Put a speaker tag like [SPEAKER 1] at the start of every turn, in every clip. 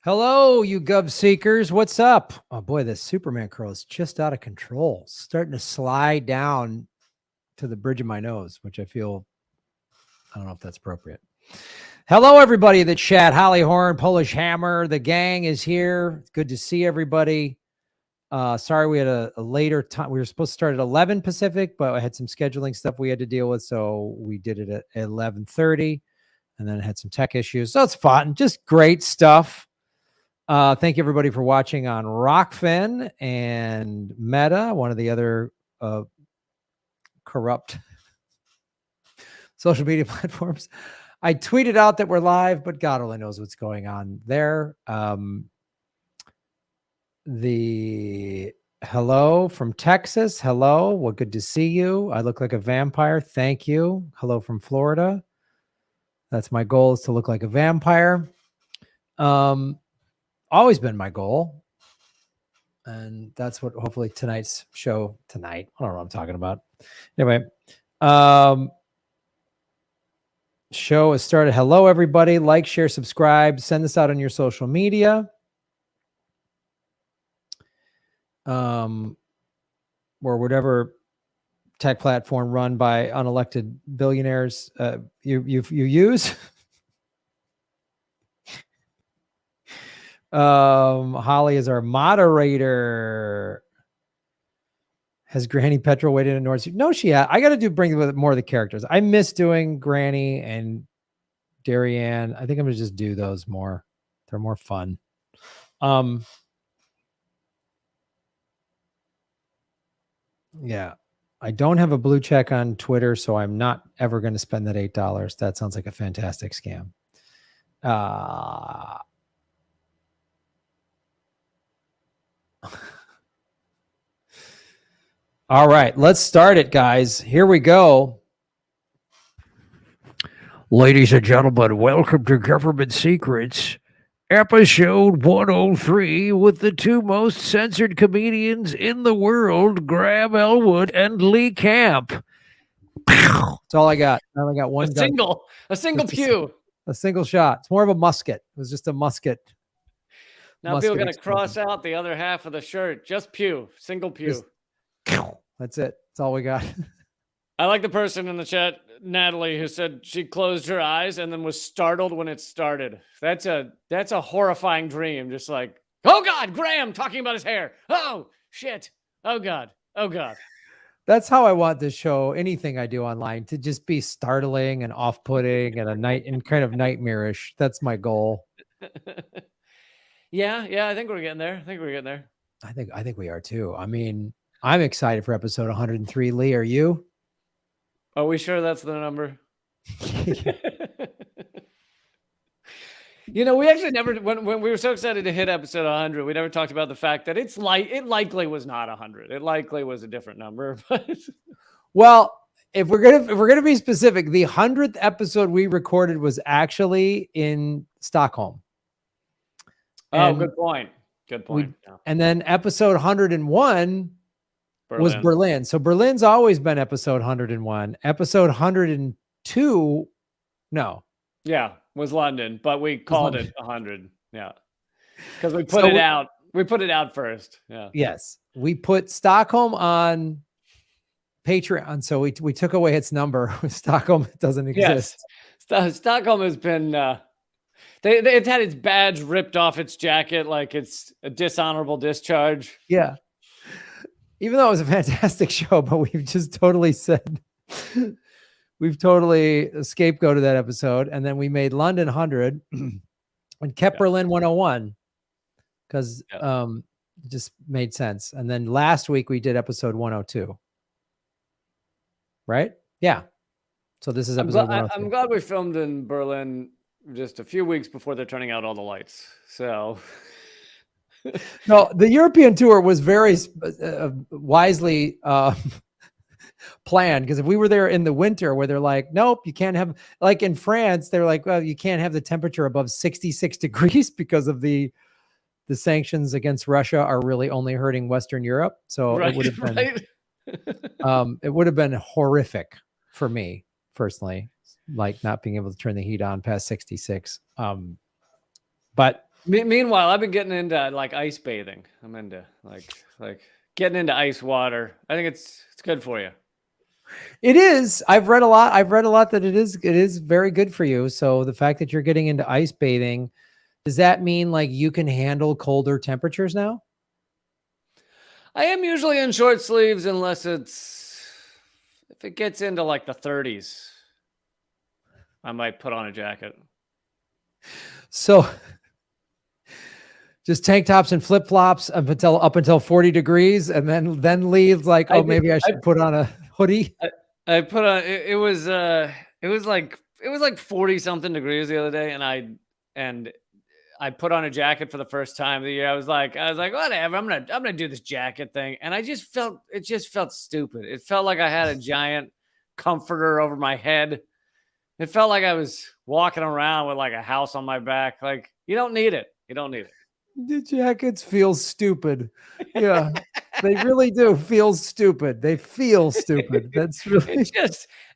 [SPEAKER 1] Hello, you gov seekers. What's up? Oh boy, this Superman curl is just out of control. Starting to slide down to the bridge of my nose, which I don't know if that's appropriate. Hello, everybody in the chat. Holly Horn, Polish Hammer, the gang is here. It's good to see everybody. Sorry, we had a later time. We were supposed to start at 11 Pacific, but I had some scheduling stuff we had to deal with, so we did it at 11:30, and then had some tech issues. So it's fun, just great stuff. Thank you everybody for watching on Rockfin and Meta, one of the other corrupt social media platforms. I tweeted out that we're live, but God only knows what's going on there. The hello from Texas. Hello. Well, good to see you. I look like a vampire. Thank you. Hello from Florida. That's my goal, is to look like a vampire. Always been my goal. And that's what hopefully tonight's show tonight. I don't know what I'm talking about. Anyway, show has started. Hello, everybody. Like, share, subscribe. Send this out on your social media. Or whatever tech platform run by unelected billionaires you use. Holly is our moderator. Has Granny Petrol waited in North? No, she had. I got to bring with more of the characters. I miss doing Granny and Darien. I think I'm gonna just do those more. They're more fun. Yeah, I don't have a blue check on Twitter, so I'm not ever going to spend that $8. That sounds like a fantastic scam. All right, let's start it, guys. Here we go. Ladies and gentlemen, welcome to Government Secrets, episode 103, with the two most censored comedians in the world, Graham Elwood and Lee Camp. That's all I got. I only got one gun.
[SPEAKER 2] A single pew.
[SPEAKER 1] A single shot. It's more of a musket. It was just a musket.
[SPEAKER 2] Now people are going to cross out the other half of the shirt. Just pew. Single pew.
[SPEAKER 1] That's it. That's all we got.
[SPEAKER 2] I like the person in the chat, Natalie, who said she closed her eyes and then was startled when it started. That's a horrifying dream. Just like, oh God, Graham talking about his hair. Oh shit. Oh God. Oh God.
[SPEAKER 1] That's how I want this show, anything I do online, to just be startling and off-putting and kind of nightmarish. That's my goal.
[SPEAKER 2] Yeah, I think we're getting there.
[SPEAKER 1] I think we are too. I mean, I'm excited for episode 103. Lee, are you?
[SPEAKER 2] Are we sure that's the number? You know, we actually never, when we were so excited to hit episode 100, we never talked about the fact that it likely was not 100. It likely was a different number. But
[SPEAKER 1] well, if we're gonna be specific, the 100th episode we recorded was actually in Stockholm.
[SPEAKER 2] And good point.
[SPEAKER 1] And then episode 101 was Berlin. So Berlin's always been episode 101. Episode 102, no.
[SPEAKER 2] Yeah, was London, but we called it 100. Yeah. Because we put it out. We put it out first. Yeah.
[SPEAKER 1] Yes. We put Stockholm on Patreon. So we took away its number. Stockholm doesn't exist.
[SPEAKER 2] Yes. Stockholm has been it's had its badge ripped off its jacket like it's a dishonorable discharge.
[SPEAKER 1] Yeah. Even though it was a fantastic show, but we've just totally said we've totally scapegoated that episode. And then we made London 100 and kept Berlin 101 because it just made sense. And then last week we did episode 102. Right? Yeah. So this is episode 102.
[SPEAKER 2] I'm glad we filmed in Berlin just a few weeks before they're turning out all the lights. So...
[SPEAKER 1] No, the European tour was very wisely planned, because if we were there in the winter where they're like, nope, you can't have, like in France, they're like, well, you can't have the temperature above 66 degrees because of the sanctions against Russia are really only hurting Western Europe. So it would have been it would have been horrific for me personally, like not being able to turn the heat on past 66. But
[SPEAKER 2] Meanwhile, I've been getting into like ice bathing. I'm into like getting into ice water. I think it's good for you.
[SPEAKER 1] It is. I've read a lot. I've read a lot that it is very good for you. So the fact that you're getting into ice bathing, does that mean like you can handle colder temperatures now?
[SPEAKER 2] I am usually in short sleeves unless if it gets into like the 30s, I might put on a jacket.
[SPEAKER 1] So just tank tops and flip flops up until 40 degrees, and then leave like, oh, maybe I should put on a hoodie.
[SPEAKER 2] I put on it was like 40 something degrees the other day, and I put on a jacket for the first time of the year. I was like, whatever, I'm gonna do this jacket thing. And it just felt stupid. It felt like I had a giant comforter over my head. It felt like I was walking around with like a house on my back. Like, you don't need it. You don't need it.
[SPEAKER 1] The jackets feel stupid. Yeah, they really do feel stupid. They feel stupid. That's really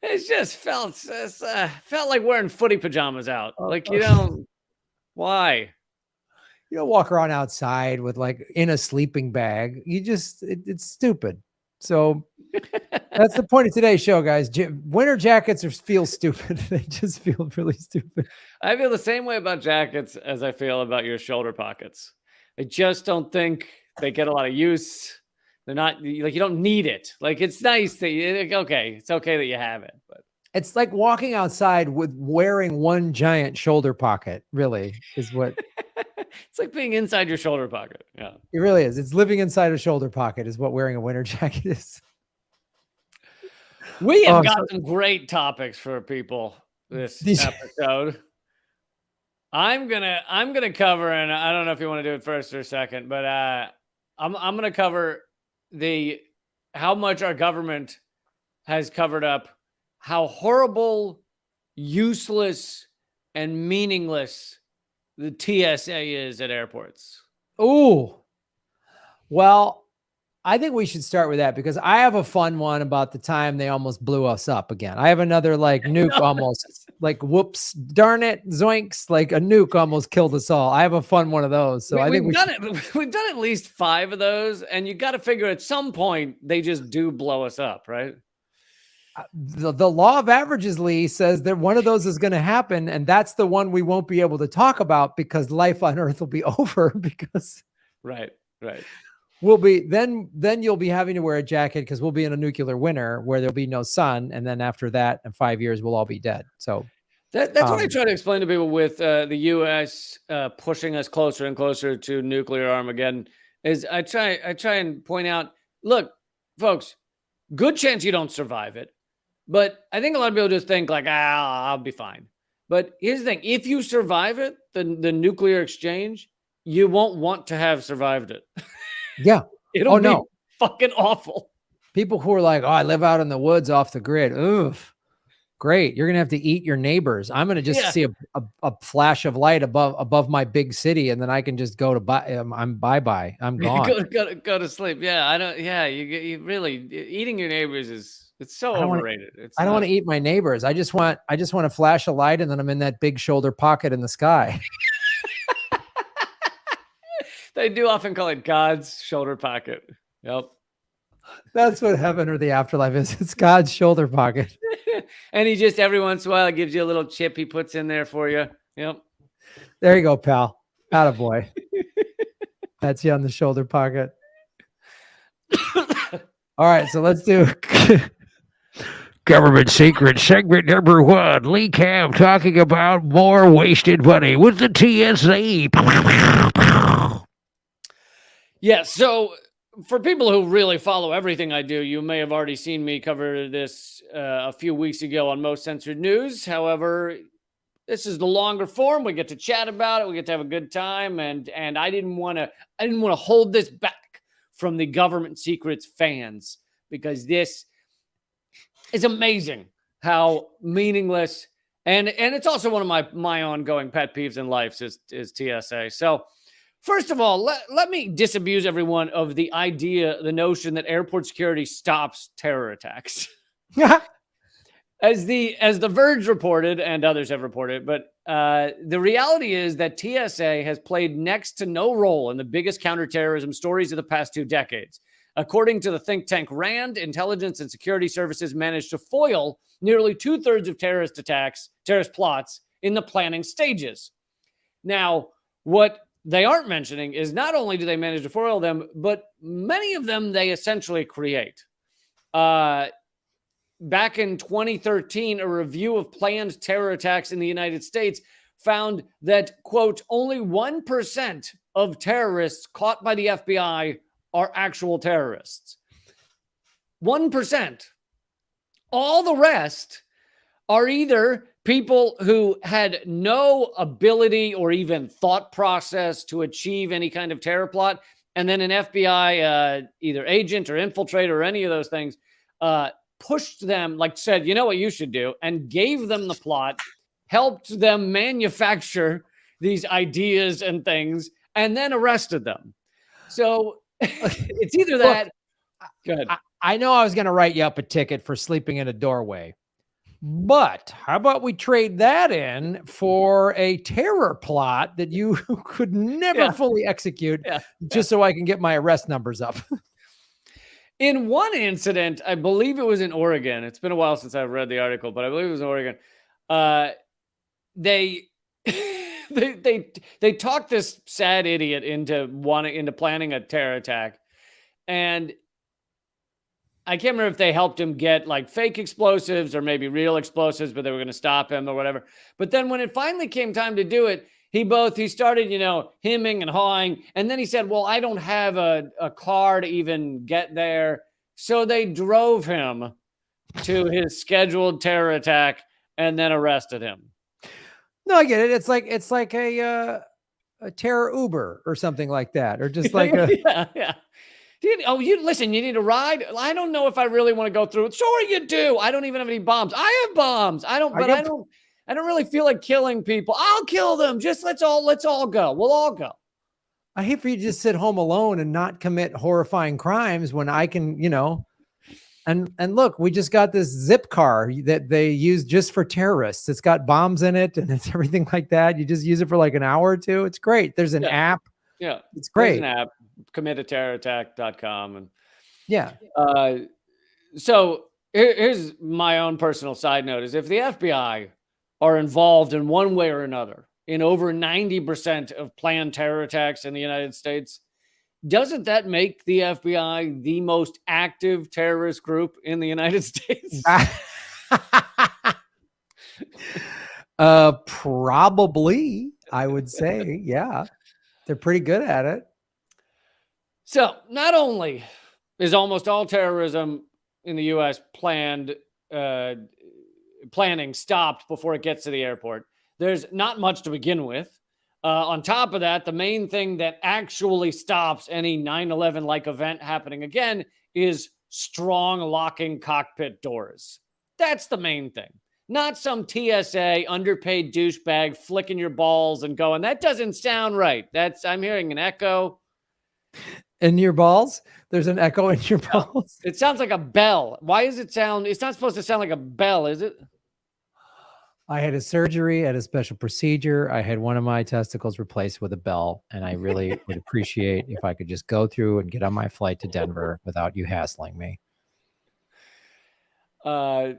[SPEAKER 2] it just felt like wearing footy pajamas out. Like, why?
[SPEAKER 1] You don't walk around outside with like in a sleeping bag. It's stupid. So that's the point of today's show, guys. Winter jackets feel stupid. They just feel really stupid.
[SPEAKER 2] I feel the same way about jackets as I feel about your shoulder pockets. I just don't think they get a lot of use. They're not like, you don't need it. Like, it's nice that it's okay that you have it, but
[SPEAKER 1] it's like walking outside with wearing one giant shoulder pocket, really, is what
[SPEAKER 2] it's like being inside your shoulder pocket. Yeah.
[SPEAKER 1] It really is. It's living inside a shoulder pocket is what wearing a winter jacket is.
[SPEAKER 2] We have got some great topics for people this episode. I'm gonna cover, and I don't know if you want to do it first or second, but I'm gonna cover how much our government has covered up, how horrible, useless, and meaningless the TSA is at airports.
[SPEAKER 1] Oh, well, I think we should start with that because I have a fun one about the time they almost blew us up again. I have another like nuke almost like, whoops, darn it, zoinks, like a nuke almost killed us all. I have a fun one of those. So
[SPEAKER 2] we've done at least 5 of those, and you got to figure at some point they just do blow us up, right?
[SPEAKER 1] The law of averages, Lee, says that one of those is going to happen, and that's the one we won't be able to talk about because life on Earth will be over because
[SPEAKER 2] right.
[SPEAKER 1] We'll be then you'll be having to wear a jacket because we'll be in a nuclear winter where there'll be no sun, and then after that, in 5 years, we'll all be dead. So
[SPEAKER 2] that's what I try to explain to people with the U.S. Pushing us closer and closer to nuclear Armageddon. Is I try and point out, look, folks, good chance you don't survive it, but I think a lot of people just think like, I'll be fine. But here's the thing: if you survive it, the nuclear exchange, you won't want to have survived it.
[SPEAKER 1] Yeah.
[SPEAKER 2] It'll be fucking awful.
[SPEAKER 1] People who are like, I live out in the woods off the grid. Oof. Great. You're going to have to eat your neighbors. I'm going to just see a flash of light above my big city. And then I can just go to bye-bye. I'm gone.
[SPEAKER 2] go to sleep. Yeah. I don't. Yeah. You really eating your neighbors it's so overrated.
[SPEAKER 1] I don't want to eat my neighbors. I just want to flash a light and then I'm in that big shoulder pocket in the sky.
[SPEAKER 2] They do often call it God's shoulder pocket. Yep.
[SPEAKER 1] That's what heaven or the afterlife is. It's God's shoulder pocket.
[SPEAKER 2] And he just every once in a while gives you a little chip he puts in there for you. Yep.
[SPEAKER 1] There you go, pal. Attaboy. That's you on the shoulder pocket. All right, so let's do Government Secret segment number 1. Lee Cam talking about more wasted money with the TSA.
[SPEAKER 2] Yeah, so for people who really follow everything I do, you may have already seen me cover this a few weeks ago on Most Censored News. However, this is the longer form. We get to chat about it. We get to have a good time, and I didn't want to hold this back from the Government Secrets fans because this is amazing how meaningless and it's also one of my ongoing pet peeves in life is TSA. So. First of all, let me disabuse everyone of the notion that airport security stops terror attacks. As the Verge reported, and others have reported, but The reality is that TSA has played next to no role in the biggest counterterrorism stories of the past 2 decades. According to the think tank RAND, intelligence and security services managed to foil nearly 2/3 of terrorist plots in the planning stages. Now, what they aren't mentioning is not only do they manage to foil them, but many of them they essentially create. Back in 2013, a review of planned terror attacks in the United States found that, quote, only 1% of terrorists caught by the FBI are actual terrorists. 1%. All the rest are either people who had no ability or even thought process to achieve any kind of terror plot, and then an FBI either agent or infiltrator or any of those things pushed them, like said, you know what you should do, and gave them the plot, helped them manufacture these ideas and things, and then arrested them. So it's either that.
[SPEAKER 1] Look, I know I was going to write you up a ticket for sleeping in a doorway, but how about we trade that in for a terror plot that you could never fully execute just so I can get my arrest numbers up?
[SPEAKER 2] In one incident, I believe it was in Oregon. It's been a while since I've read the article, but I believe it was in Oregon. They they talked this sad idiot into planning a terror attack, and I can't remember if they helped him get like fake explosives or maybe real explosives, but they were going to stop him or whatever. But then when it finally came time to do it, he started, hemming and hawing. And then he said, well, I don't have a car to even get there. So they drove him to his scheduled terror attack and then arrested him.
[SPEAKER 1] No, I get it. It's like a terror Uber or something like that. Or just like
[SPEAKER 2] yeah. Listen, you need a ride? I don't know if I really want to go through it. Sure you do. I don't even have any bombs. I have bombs. I don't really feel like killing people. I'll kill them. Just let's all go. We'll all go.
[SPEAKER 1] I hate for you to just sit home alone and not commit horrifying crimes when I can, and look, we just got this zip car that they use just for terrorists. It's got bombs in it and it's everything like that. You just use it for like an hour or two. It's great. There's an app.
[SPEAKER 2] Yeah.
[SPEAKER 1] It's great.
[SPEAKER 2] There's an app, commitaterrorattack.com. And
[SPEAKER 1] yeah.
[SPEAKER 2] So here's my own personal side note is if the FBI are involved in one way or another in over 90% of planned terror attacks in the United States, doesn't that make the FBI the most active terrorist group in the United States?
[SPEAKER 1] Probably, I would say. Yeah. They're pretty good at it.
[SPEAKER 2] So not only is almost all terrorism in the U.S. planning stopped before it gets to the airport, there's not much to begin with. On top of that, the main thing that actually stops any 9/11 like event happening again is strong locking cockpit doors. That's the main thing. Not some TSA underpaid douchebag flicking your balls and going, that doesn't sound right. I'm hearing an echo.
[SPEAKER 1] In your balls? There's an echo in your balls?
[SPEAKER 2] It sounds like a bell. Why does it sound? It's not supposed to sound like a bell, is it?
[SPEAKER 1] I had a surgery at a special procedure. I had one of my testicles replaced with a bell, and I really would appreciate if I could just go through and get on my flight to Denver without you hassling me.
[SPEAKER 2] I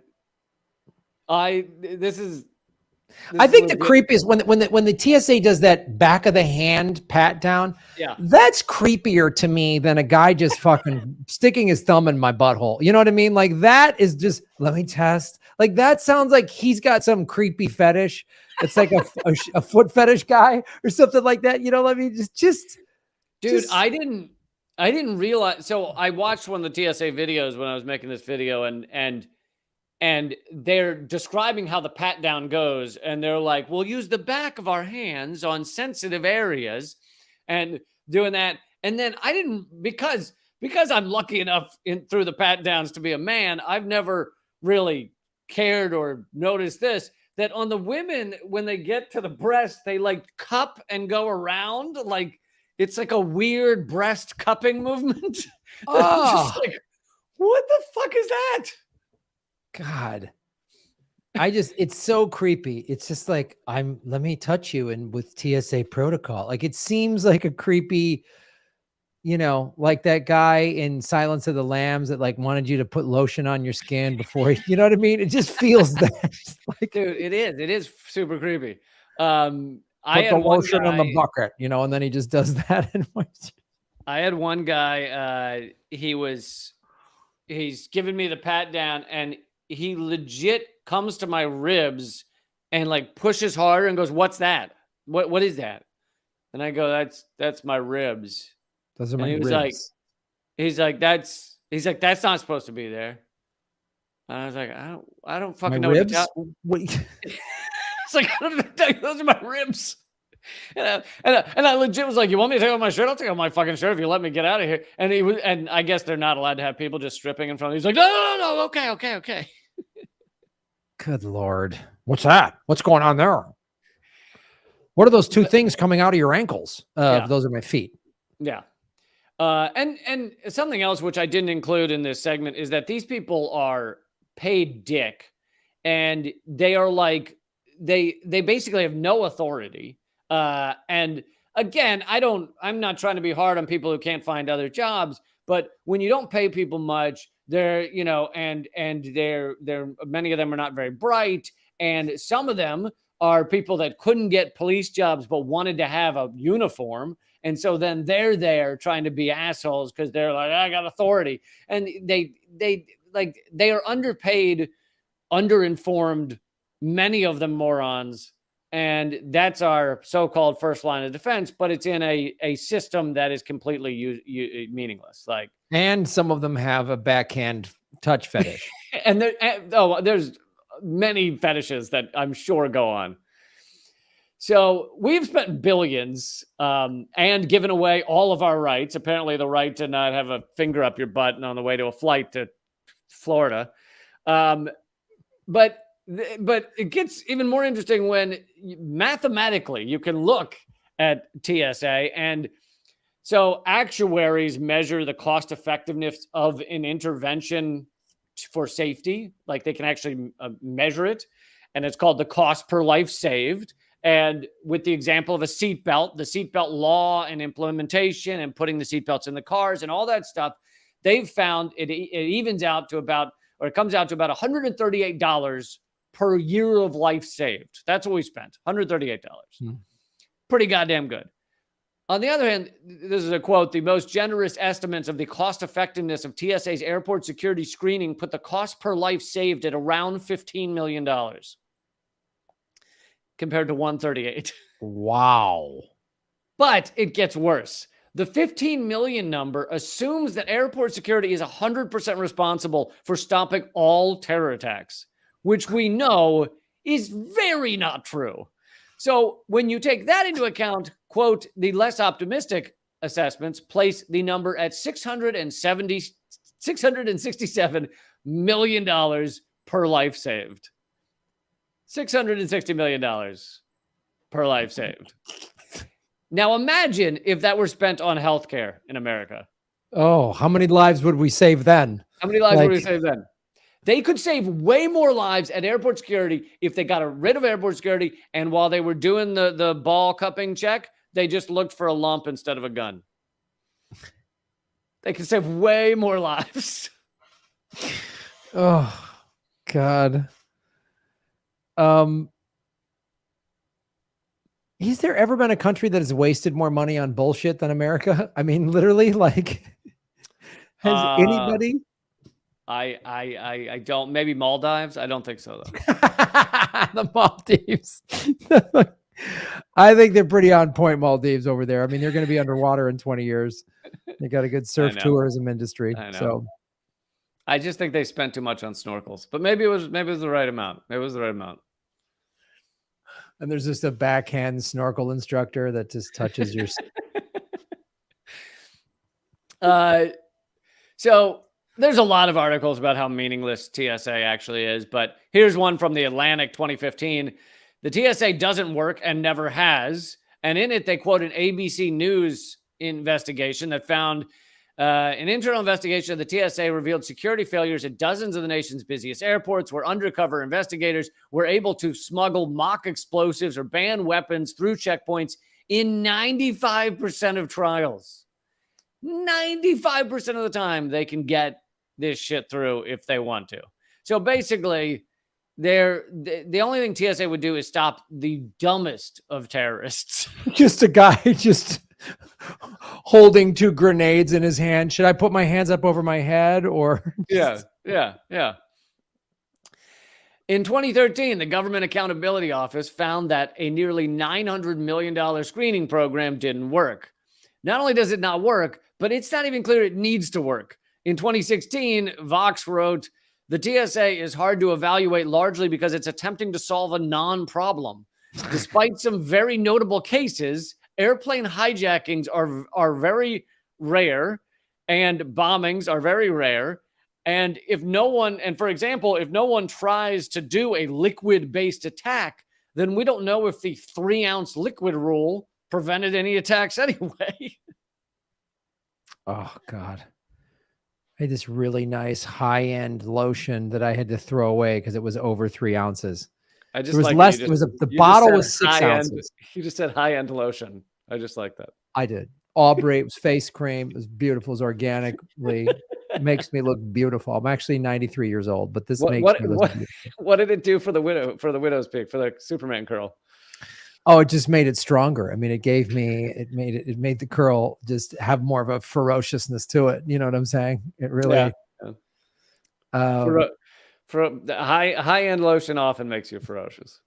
[SPEAKER 1] think the creepiest when the TSA does that back of the hand pat down.
[SPEAKER 2] Yeah,
[SPEAKER 1] that's creepier to me than a guy just fucking sticking his thumb in my butthole. You know what I mean? Like that is just let me test. Like that sounds like he's got some creepy fetish. It's like a foot fetish guy or something like that. You know what I mean? Dude,
[SPEAKER 2] I didn't realize. So I watched one of the TSA videos when I was making this video, and they're describing how the pat down goes. And they're like, we'll use the back of our hands on sensitive areas and doing that. And then I didn't, because I'm lucky enough through the pat downs to be a man, I've never really cared or noticed this, that on the women, when they get to the breast, they like cup and go around. Like it's like a weird breast cupping movement.
[SPEAKER 1] Oh,
[SPEAKER 2] just like, what the fuck is that?
[SPEAKER 1] God, it's so creepy. It's just like, let me touch you. And with TSA protocol, like it seems like a creepy, like that guy in Silence of the Lambs that like wanted you to put lotion on your skin before, you know what I mean? It just feels that like,
[SPEAKER 2] Dude, it is super creepy. I
[SPEAKER 1] put the
[SPEAKER 2] had one
[SPEAKER 1] lotion in the
[SPEAKER 2] guy,
[SPEAKER 1] bucket, and then he just does that. And
[SPEAKER 2] I had one guy, he's giving me the pat down and he legit comes to my ribs and like pushes harder and goes, "What's that? What is that?" And I go, "That's my ribs."
[SPEAKER 1] those are
[SPEAKER 2] And
[SPEAKER 1] my
[SPEAKER 2] he was
[SPEAKER 1] ribs.
[SPEAKER 2] he's like, "That's not supposed to be there." And I was like, I don't
[SPEAKER 1] My
[SPEAKER 2] fucking know what to
[SPEAKER 1] ribs?
[SPEAKER 2] tell.
[SPEAKER 1] Wait.
[SPEAKER 2] It's like, I don't know what to tell you. Those are my ribs. And I legit was like, "You want me to take off my shirt? I'll take off my fucking shirt if you let me get out of here." And I guess they're not allowed to have people just stripping in front of. He's like, "No, okay."
[SPEAKER 1] Good Lord. What's that? What's going on there? What are those two things coming out of your ankles?
[SPEAKER 2] Yeah.
[SPEAKER 1] Those are my feet.
[SPEAKER 2] Yeah. And something else which I didn't include in this segment is that these people are paid dick, and they are like they basically have no authority. And again, I'm not trying to be hard on people who can't find other jobs, but when you don't pay people much, they're, and they're many of them are not very bright, and some of them are people that couldn't get police jobs but wanted to have a uniform. And so then they're there trying to be assholes because they're like, "I got authority." And they are underpaid, underinformed, many of them morons. And that's our so-called first line of defense, but it's in a system that is completely meaningless. Like,
[SPEAKER 1] And some of them have a backhand touch fetish.
[SPEAKER 2] and there's many fetishes that I'm sure go on. So we've spent billions and given away all of our rights. Apparently, the right to not have a finger up your butt on the way to a flight to Florida. But it gets even more interesting when mathematically you can look at TSA. And so actuaries measure the cost effectiveness of an intervention for safety. Like they can actually measure it. And it's called the cost per life saved. And with the example of a seatbelt, the seatbelt law and implementation and putting the seatbelts in the cars and all that stuff, they've found it evens out to about, or it comes out to about $138 per year of life saved. That's what we spent, $138. Pretty goddamn good. On the other hand, this is a quote: "The most generous estimates of the cost effectiveness of TSA's airport security screening put the cost per life saved at around $15 million. Compared to 138.
[SPEAKER 1] Wow.
[SPEAKER 2] But it gets worse. The 15 million number assumes that airport security is 100% responsible for stopping all terror attacks, which we know is very not true. So when you take that into account, quote, the less optimistic assessments place the number at $667 million per life saved. $660 million per life saved. Now imagine if that were spent on healthcare in America.
[SPEAKER 1] Oh, how many lives would we save then?
[SPEAKER 2] How many lives would we save then? They could save way more lives at airport security if they got rid of airport security, and while they were doing the ball cupping check, they just looked for a lump instead of a gun. They could save way more lives.
[SPEAKER 1] Oh, God. Has there ever been a country that has wasted more money on bullshit than America? I mean, literally, like, has anybody?
[SPEAKER 2] I don't. Maybe Maldives. I don't think so though.
[SPEAKER 1] The Maldives. I think they're pretty on point, Maldives over there. I mean, they're going to be underwater in 20 years. They got a good surf tourism industry. So
[SPEAKER 2] I just think they spent too much on snorkels, but maybe it was the right amount. Maybe it was the right amount.
[SPEAKER 1] And there's just a backhand snorkel instructor that just touches your.
[SPEAKER 2] So there's a lot of articles about how meaningless TSA actually is, but here's one from the Atlantic 2015. The TSA doesn't work and never has. And in it, they quote an ABC News investigation that found An internal investigation of the TSA revealed security failures at dozens of the nation's busiest airports, where undercover investigators were able to smuggle mock explosives or ban weapons through checkpoints in 95% of trials. 95% of the time, they can get this shit through if they want to. So basically, the only thing TSA would do is stop the dumbest of terrorists.
[SPEAKER 1] Just a guy just holding 2 grenades in his hand. Should I put my hands up over my head or?
[SPEAKER 2] Yeah. In 2013, the Government Accountability Office found that a nearly $900 million screening program didn't work. Not only does it not work, but it's not even clear it needs to work. In 2016, Vox wrote, the TSA is hard to evaluate largely because it's attempting to solve a non-problem. Despite some very notable cases, airplane hijackings are very rare and bombings are very rare. And for example, if no one tries to do a liquid-based attack, then we don't know if the 3-ounce liquid rule prevented any attacks anyway.
[SPEAKER 1] Oh, God. I had this really nice high-end lotion that I had to throw away because it was over 3 ounces.
[SPEAKER 2] I just
[SPEAKER 1] It was
[SPEAKER 2] like
[SPEAKER 1] less.
[SPEAKER 2] you
[SPEAKER 1] It was
[SPEAKER 2] just-
[SPEAKER 1] the
[SPEAKER 2] you just
[SPEAKER 1] bottle
[SPEAKER 2] said
[SPEAKER 1] was 6
[SPEAKER 2] high-end-
[SPEAKER 1] ounces.
[SPEAKER 2] You just said high-end lotion. I just like that.
[SPEAKER 1] I did. Aubrey, it was face cream. It was beautiful. It was organically. Makes me look beautiful. I'm actually 93 years old, but this makes me look beautiful.
[SPEAKER 2] What did it do for the widow's peak, for the Superman curl?
[SPEAKER 1] Oh, it just made it stronger. I mean, it made the curl just have more of a ferociousness to it. You know what I'm saying? It really.
[SPEAKER 2] Yeah. For the high-end lotion often makes you ferocious.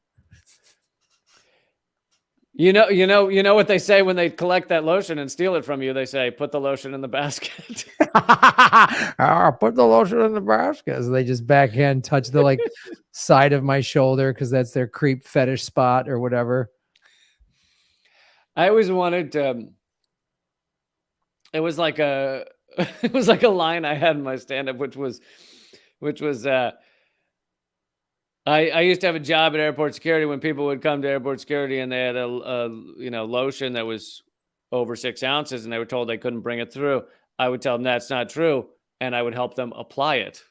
[SPEAKER 2] You know what they say when they collect that lotion and steal it from you? They say, put the lotion in the basket.
[SPEAKER 1] Put the lotion in the basket. So they just backhand touch the side of my shoulder because that's their creep fetish spot or whatever.
[SPEAKER 2] I always wanted to. It was like a line I had in my stand-up, which was I used to have a job at airport security. When people would come to airport security and they had a lotion that was over 6 ounces and they were told they couldn't bring it through, I would tell them that's not true, and I would help them apply it.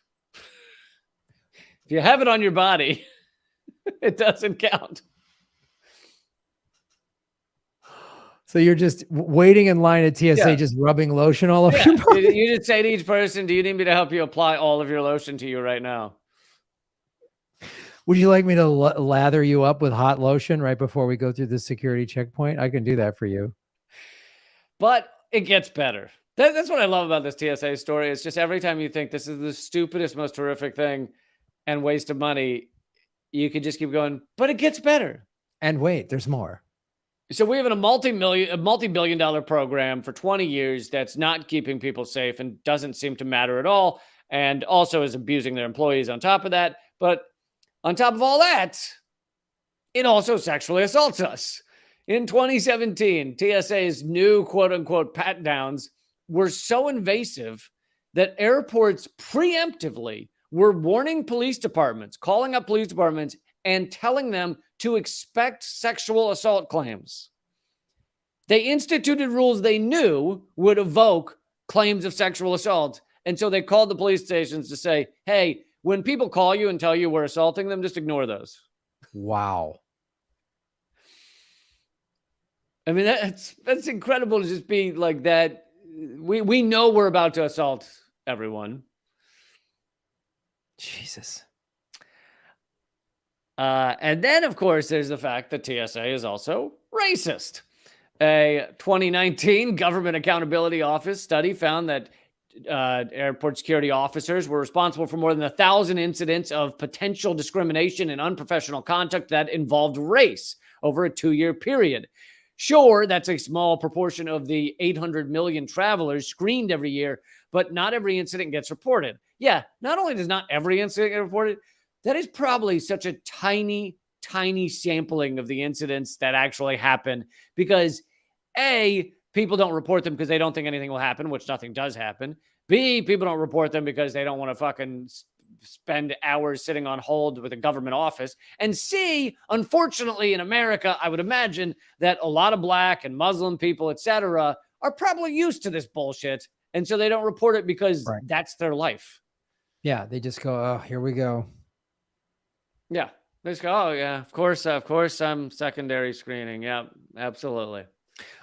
[SPEAKER 2] If you have it on your body, it doesn't count.
[SPEAKER 1] So you're just waiting in line at TSA, just rubbing lotion all over your body?
[SPEAKER 2] You just say to each person, do you need me to help you apply all of your lotion to you right now?
[SPEAKER 1] Would you like me to lather you up with hot lotion right before we go through the security checkpoint? I can do that for you.
[SPEAKER 2] But it gets better. That's what I love about this TSA story. It's just every time you think this is the stupidest, most horrific thing and waste of money, you can just keep going, but it gets better.
[SPEAKER 1] And wait, there's more.
[SPEAKER 2] So we have a multi-billion-dollar program for 20 years that's not keeping people safe and doesn't seem to matter at all, and also is abusing their employees on top of that. But on top of all that, it also sexually assaults us. In 2017, TSA's new quote-unquote pat-downs were so invasive that airports preemptively were warning police departments, calling up police departments, and telling them to expect sexual assault claims. They instituted rules they knew would evoke claims of sexual assault. And so they called the police stations to say, hey, when people call you and tell you we're assaulting them, just ignore those.
[SPEAKER 1] Wow.
[SPEAKER 2] I mean, that's incredible to just be like that. We know we're about to assault everyone.
[SPEAKER 1] Jesus.
[SPEAKER 2] And then, of course, there's the fact that TSA is also racist. A 2019 Government Accountability Office study found that airport security officers were responsible for more than 1,000 incidents of potential discrimination and unprofessional conduct that involved race over a 2-year period. Sure, that's a small proportion of the 800 million travelers screened every year, but not every incident gets reported. Yeah, not only does not every incident get reported, that is probably such a tiny, tiny sampling of the incidents that actually happen because A, people don't report them because they don't think anything will happen, which nothing does happen. B, people don't report them because they don't want to fucking spend hours sitting on hold with a government office. And C, unfortunately in America, I would imagine that a lot of Black and Muslim people, etc., are probably used to this bullshit And so they don't report it because
[SPEAKER 1] Right.
[SPEAKER 2] that's their life.
[SPEAKER 1] Yeah, they just go, oh, here we go.
[SPEAKER 2] Yeah. They just go, oh, yeah, of course, I'm secondary screening. Yeah, absolutely.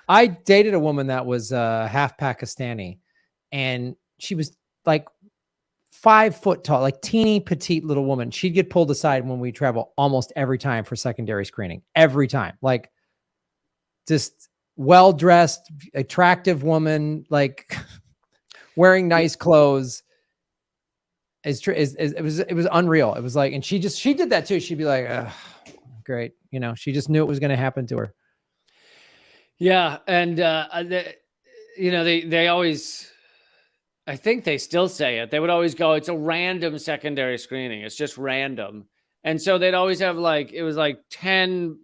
[SPEAKER 1] I dated a woman that was half Pakistani, and she was like 5 foot tall, like teeny petite little woman. She'd get pulled aside when we travel almost every time for secondary screening. Every time. Like just well-dressed, attractive woman, like wearing nice clothes. It was unreal. It was like, and she did that too. She'd be like, great. You know, she just knew it was going to happen to her.
[SPEAKER 2] Yeah. And, they always, I think they still say it. They would always go, it's a random secondary screening. It's just random. And so they'd always have it was like 10,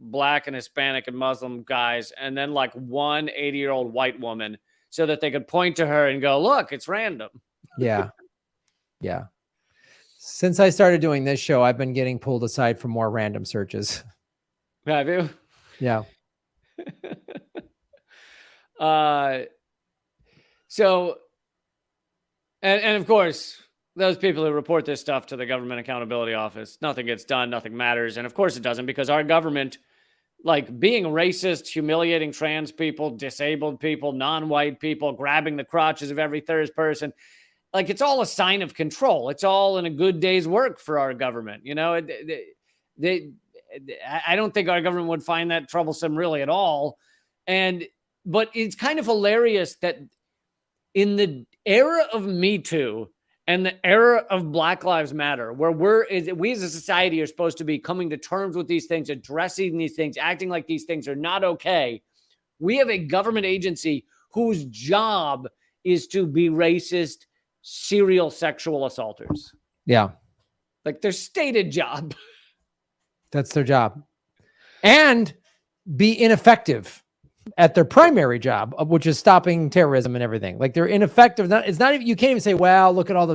[SPEAKER 2] Black and Hispanic and Muslim guys, and then like one 80-year-old white woman, so that they could point to her and go, look, it's random.
[SPEAKER 1] Yeah. Yeah. Since I started doing this show, I've been getting pulled aside for more random searches.
[SPEAKER 2] Have you?
[SPEAKER 1] Yeah.
[SPEAKER 2] So, and of course, those people who report this stuff to the Government Accountability Office, nothing gets done, nothing matters. And of course it doesn't, because our government, like being racist, humiliating trans people, disabled people, non-white people, grabbing the crotches of every third person, like it's all a sign of control. It's all in a good day's work for our government. I don't think our government would find that troublesome really at all. But it's kind of hilarious that in the era of Me Too and the era of Black Lives Matter, where we as a society are supposed to be coming to terms with these things, addressing these things, acting like these things are not okay, we have a government agency whose job is to be racist, serial sexual assaulters.
[SPEAKER 1] Yeah.
[SPEAKER 2] Like their stated job.
[SPEAKER 1] That's their job. And be ineffective at their primary job, which is stopping terrorism and everything. Like they're ineffective. It's not even, you can't even say, well, look at all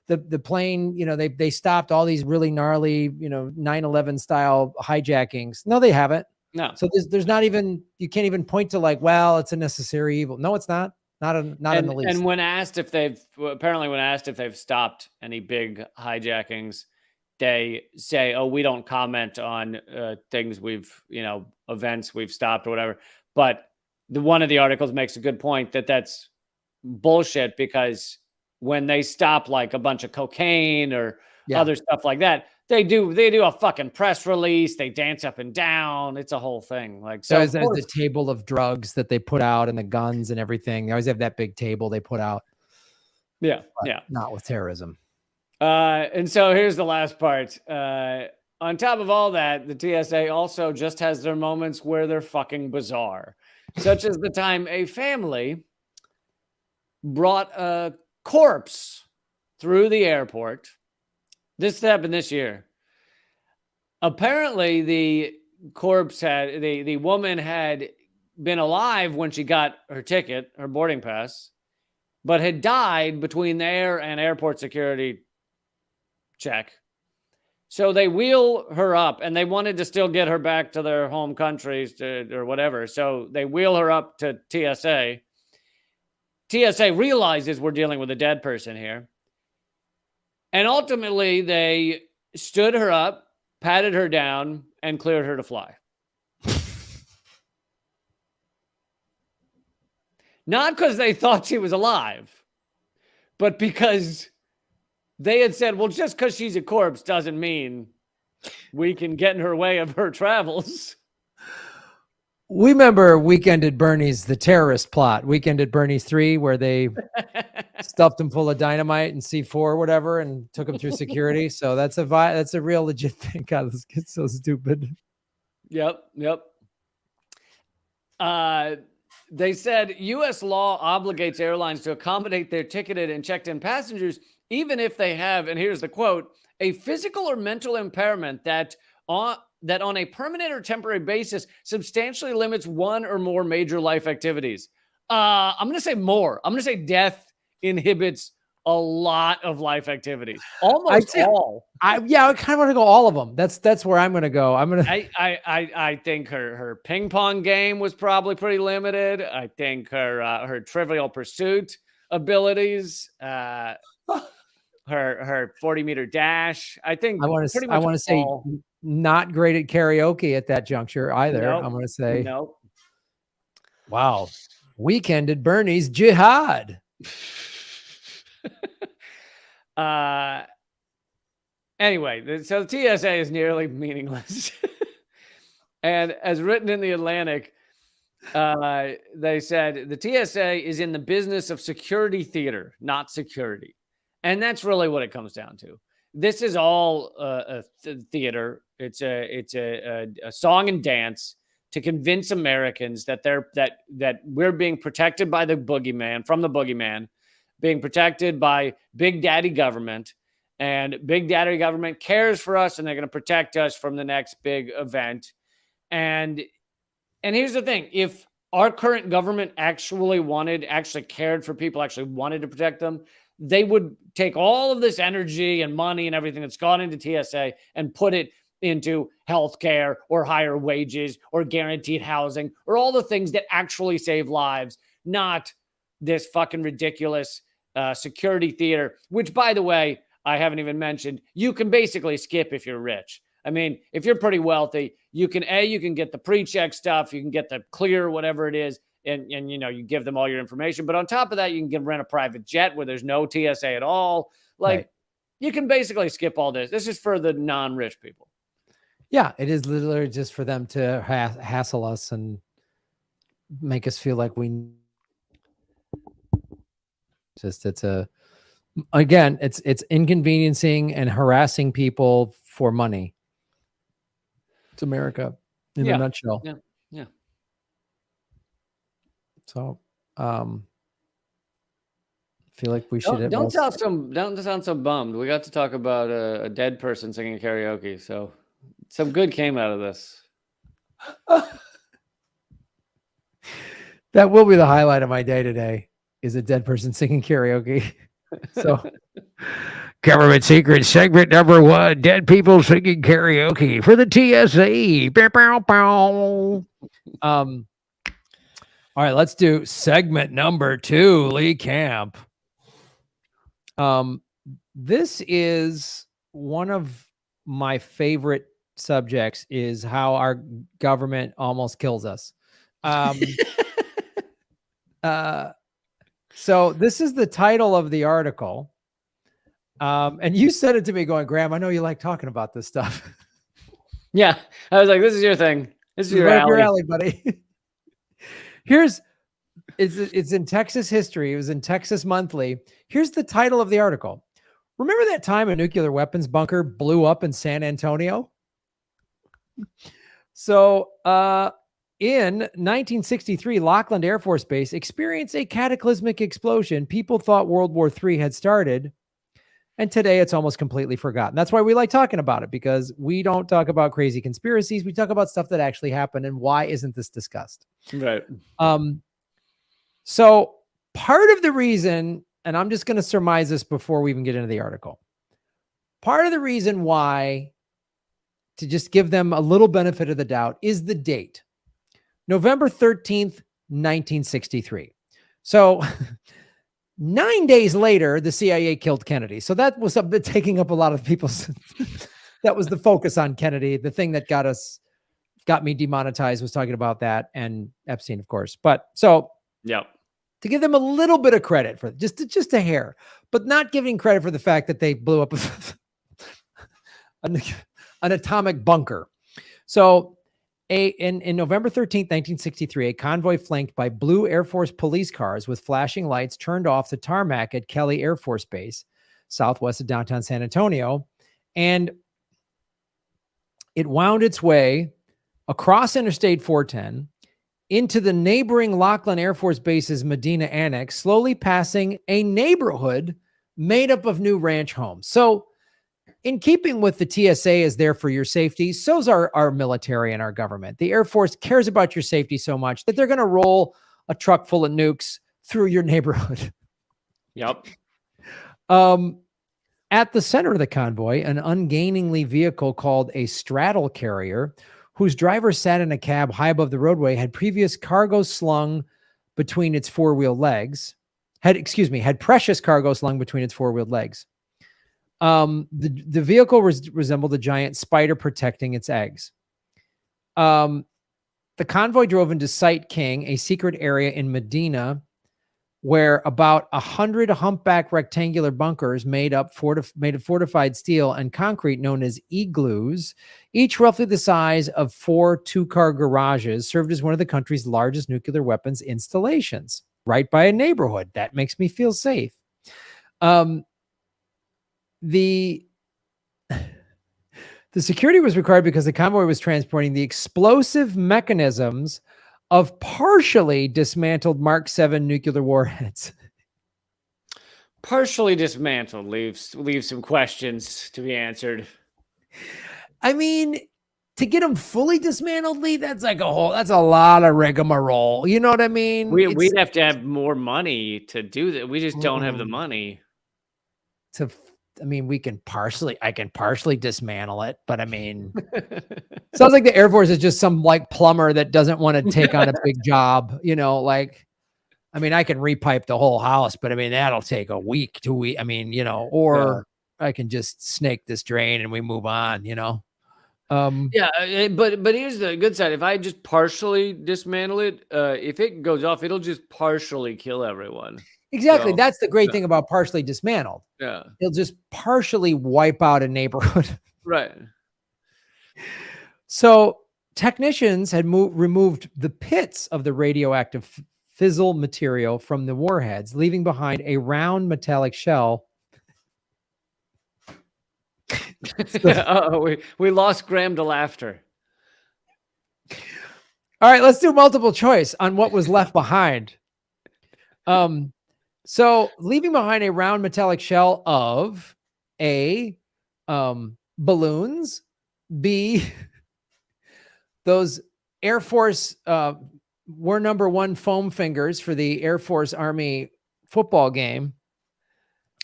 [SPEAKER 1] the plane, they stopped all these really gnarly, 9/11 style hijackings. No, they haven't.
[SPEAKER 2] No.
[SPEAKER 1] So there's not even, you can't even point to like, well, it's a necessary evil. No, it's not. Not in the least.
[SPEAKER 2] And when asked if they've stopped any big hijackings, they say, oh, we don't comment on things events we've stopped or whatever. But one of the articles makes a good point that that's bullshit, because when they stop like a bunch of cocaine or other stuff like that, they do a fucking press release. They dance up and down. It's a whole thing. Like, so
[SPEAKER 1] there's the table of drugs that they put out and the guns and everything. They always have that big table they put out.
[SPEAKER 2] Yeah.
[SPEAKER 1] Not with terrorism.
[SPEAKER 2] And so here's the last part. On top of all that, the TSA also just has their moments where they're fucking bizarre, such as the time a family brought a corpse through the airport. This happened this year. Apparently, the corpse the woman had been alive when she got her ticket, her boarding pass, but had died between there and airport security check. So they wheel her up, and they wanted to still get her back to their home countries or whatever. So they wheel her up to TSA. TSA realizes we're dealing with a dead person here. And ultimately, they stood her up, patted her down, and cleared her to fly. Not because they thought she was alive, but because they had said, well, just because she's a corpse doesn't mean we can get in her way of her travels.
[SPEAKER 1] We remember Weekend at Bernie's, the terrorist plot, Weekend at Bernie's 3, where they stuffed him full of dynamite and C4 or whatever and took him through security. So that's a real legit thing. God, this kid's so stupid.
[SPEAKER 2] Yep. They said U.S. law obligates airlines to accommodate their ticketed and checked-in passengers, even if they have, and here's the quote, a physical or mental impairment that on a permanent or temporary basis substantially limits one or more major life activities. I'm going to say more. I'm going to say death inhibits a lot of life activities. Almost
[SPEAKER 1] I
[SPEAKER 2] all.
[SPEAKER 1] I kind of want to go all of them. That's where I'm going to go. I'm going to.
[SPEAKER 2] I think her ping pong game was probably pretty limited. I think her Trivial Pursuit abilities, her 40-meter dash. I think
[SPEAKER 1] I want
[SPEAKER 2] pretty
[SPEAKER 1] to. I
[SPEAKER 2] much
[SPEAKER 1] want to say
[SPEAKER 2] all.
[SPEAKER 1] not great at karaoke at that juncture either.
[SPEAKER 2] Nope.
[SPEAKER 1] I'm going to say,
[SPEAKER 2] Nope.
[SPEAKER 1] wow, weekend at Bernie's jihad.
[SPEAKER 2] Anyway, so the TSA is nearly meaningless. And as written in the Atlantic, they said the TSA is in the business of security theater, not security. And that's really what it comes down to. This is all a theater. It's a song and dance to convince Americans that that we're being protected by the boogeyman, from the boogeyman, being protected by Big Daddy government, and Big Daddy government cares for us, and they're going to protect us from the next big event. And here's the thing: if our current government actually cared for people, actually wanted to protect them, they would take all of this energy and money and everything that's gone into TSA and put it into healthcare or higher wages or guaranteed housing or all the things that actually save lives, not this fucking ridiculous security theater, which, by the way, I haven't even mentioned, you can basically skip if you're rich. I mean, if you're pretty wealthy, you can get the pre-check stuff, you can get the clear, whatever it is, and you know, you give them all your information. But on top of that, you can rent a private jet where there's no TSA at all. Like,
[SPEAKER 1] Right.
[SPEAKER 2] You can basically skip all this. This is for the non-rich people.
[SPEAKER 1] Yeah, it is literally just for them to hassle us and make us feel like we just, it's inconveniencing and harassing people for money. It's America in a nutshell.
[SPEAKER 2] Yeah.
[SPEAKER 1] So, feel like we should.
[SPEAKER 2] Don't sound so bummed. We got to talk about a dead person singing karaoke, so some good came out of this.
[SPEAKER 1] That will be the highlight of my day today, is a dead person singing karaoke. So, government secret segment number 1, dead people singing karaoke for the TSA. Bow, bow, bow. All right, let's do segment number 2, Lee Camp. This is one of my favorite subjects, is how our government almost kills us. So this is the title of the article. And you said it to me going, Graham, I know you like talking about this stuff.
[SPEAKER 2] Yeah. I was like, this is your thing. This is your alley,
[SPEAKER 1] buddy. It's in Texas history. It was in Texas Monthly. Here's the title of the article. Remember that time a nuclear weapons bunker blew up in San Antonio? So, in 1963, Lackland Air Force Base experienced a cataclysmic explosion. People thought World War III had started, and today it's almost completely forgotten. That's why we like talking about it, because we don't talk about crazy conspiracies. We talk about stuff that actually happened, and why isn't this discussed?
[SPEAKER 2] Right.
[SPEAKER 1] So part of the reason, and I'm just going to surmise this before we even get into the article, part of the reason why, to just give them a little benefit of the doubt, is the date. November 13th, 1963. So 9 days later, the CIA killed Kennedy. So that was taking up a lot of people's, that was the focus on Kennedy. The thing that got me demonetized was talking about that, and Epstein, of course. But so,
[SPEAKER 2] yeah,
[SPEAKER 1] to give them a little bit of credit for just a hair, but not giving credit for the fact that they blew up an atomic bunker. So in November 13th, 1963, a convoy flanked by blue Air Force police cars with flashing lights turned off the tarmac at Kelly Air Force Base, southwest of downtown San Antonio. And it wound its way across Interstate 410 into the neighboring Lackland Air Force Base's Medina Annex, slowly passing a neighborhood made up of new ranch homes. So in keeping with the TSA is there for your safety, so's our military and our government. The Air Force cares about your safety so much that they're going to roll a truck full of nukes through your neighborhood.
[SPEAKER 2] Yep.
[SPEAKER 1] At the center of the convoy, an ungainly vehicle called a straddle carrier, whose driver sat in a cab high above the roadway, had previous cargo slung between its four-wheeled legs. Had precious cargo slung between its four-wheeled legs. The vehicle resembled a giant spider protecting its eggs. The convoy drove into Sight King, a secret area in Medina, where about 100 humpback rectangular bunkers made of fortified steel and concrete, known as igloos, each roughly the size of 4 two-car garages, served as one of the country's largest nuclear weapons installations, right by a neighborhood. That makes me feel safe. The security was required because the convoy was transporting the explosive mechanisms of partially dismantled Mark 7 nuclear warheads.
[SPEAKER 2] Partially dismantled leaves some questions to be answered.
[SPEAKER 1] I mean, to get them fully dismantled, Lee, that's a lot of rigmarole. You know what I mean?
[SPEAKER 2] We'd have to have more money to do that. We just don't have the money.
[SPEAKER 1] I can partially dismantle it, but I mean, sounds like the Air Force is just some like plumber that doesn't want to take on a big job, I mean, I can repipe the whole house, but I mean, that'll take a week, 2 weeks. I mean, or I can just snake this drain and we move on,
[SPEAKER 2] Yeah. But here's the good side. If I just partially dismantle it, if it goes off, it'll just partially kill everyone.
[SPEAKER 1] Exactly. So, that's the great thing about partially dismantled.
[SPEAKER 2] Yeah.
[SPEAKER 1] It'll just partially wipe out a neighborhood.
[SPEAKER 2] Right.
[SPEAKER 1] So technicians had removed the pits of the radioactive fissile material from the warheads, leaving behind a round metallic shell.
[SPEAKER 2] We lost Graham to laughter.
[SPEAKER 1] All right, let's do multiple choice on what was left behind. So leaving behind a round metallic shell of A, balloons, B, those Air Force war number 1 foam fingers for the Air Force Army football game,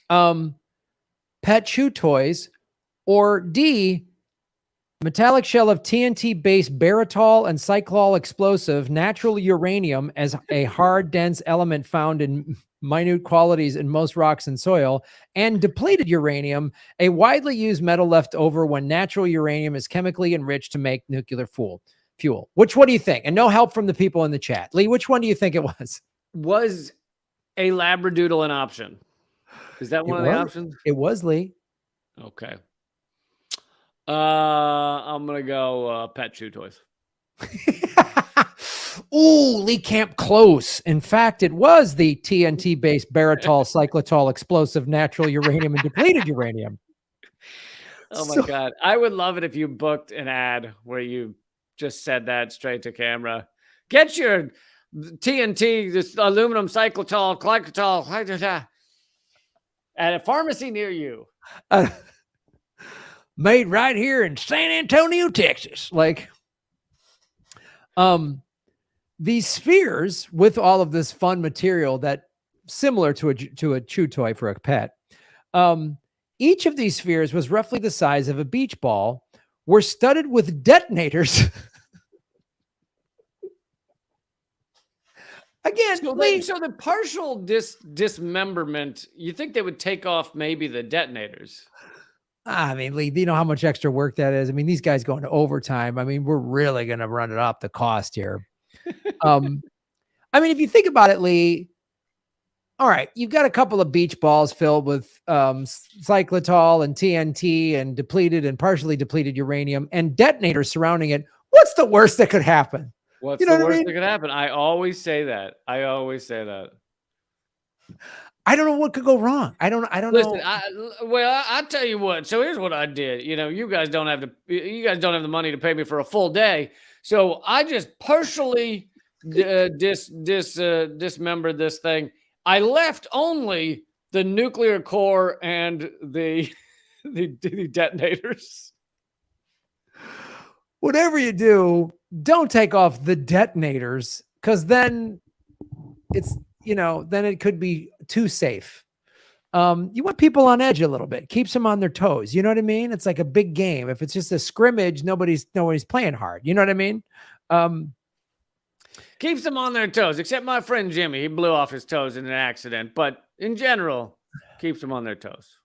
[SPEAKER 1] pet chew toys, or D, metallic shell of TNT-based baritol and cyclol explosive, natural uranium as a hard, dense element found in minute quantities in most rocks and soil, and depleted uranium, a widely used metal left over when natural uranium is chemically enriched to make nuclear fuel. Which one do you think? And no help from the people in the chat. Lee, which one do you think it was?
[SPEAKER 2] Was a labradoodle an option? Is that one of the options?
[SPEAKER 1] It was, Lee.
[SPEAKER 2] Okay. I'm gonna go pet chew toys.
[SPEAKER 1] Ooh, Lee Camp close. In fact, it was the TNT-based baritol cyclotol explosive natural uranium and depleted uranium.
[SPEAKER 2] Oh my God. I would love it if you booked an ad where you just said that straight to camera. Get your TNT, this aluminum cyclotol, glycotol, at a pharmacy near you.
[SPEAKER 1] Made right here in San Antonio, Texas. These spheres with all of this fun material that similar to a chew toy for a pet. Each of these spheres was roughly the size of a beach ball, were studded with detonators. Again,
[SPEAKER 2] so the partial dismemberment, you think they would take off maybe the detonators?
[SPEAKER 1] I mean, Lee, you know how much extra work that is? I mean, these guys going to overtime. I mean, we're really going to run it up the cost here. I mean, if you think about it, Lee, all right, you've got a couple of beach balls filled with cyclotol and TNT and depleted and partially depleted uranium and detonators surrounding it. What's the worst that could happen?
[SPEAKER 2] What's the worst that could happen? I always say that. I
[SPEAKER 1] don't know what could go wrong. I don't know.
[SPEAKER 2] I'll tell you what. So here's what I did. You guys don't have the money to pay me for a full day. So I just partially dismembered this thing. I left only the nuclear core and the detonators.
[SPEAKER 1] Whatever you do, don't take off the detonators, because then it's, then it could be too safe. You want people on edge a little bit, keeps them on their toes. You know what I mean? It's like a big game. If it's just a scrimmage, nobody's playing hard. You know what I mean?
[SPEAKER 2] Keeps them on their toes, except my friend Jimmy. He blew off his toes in an accident, but in general, keeps them on their toes.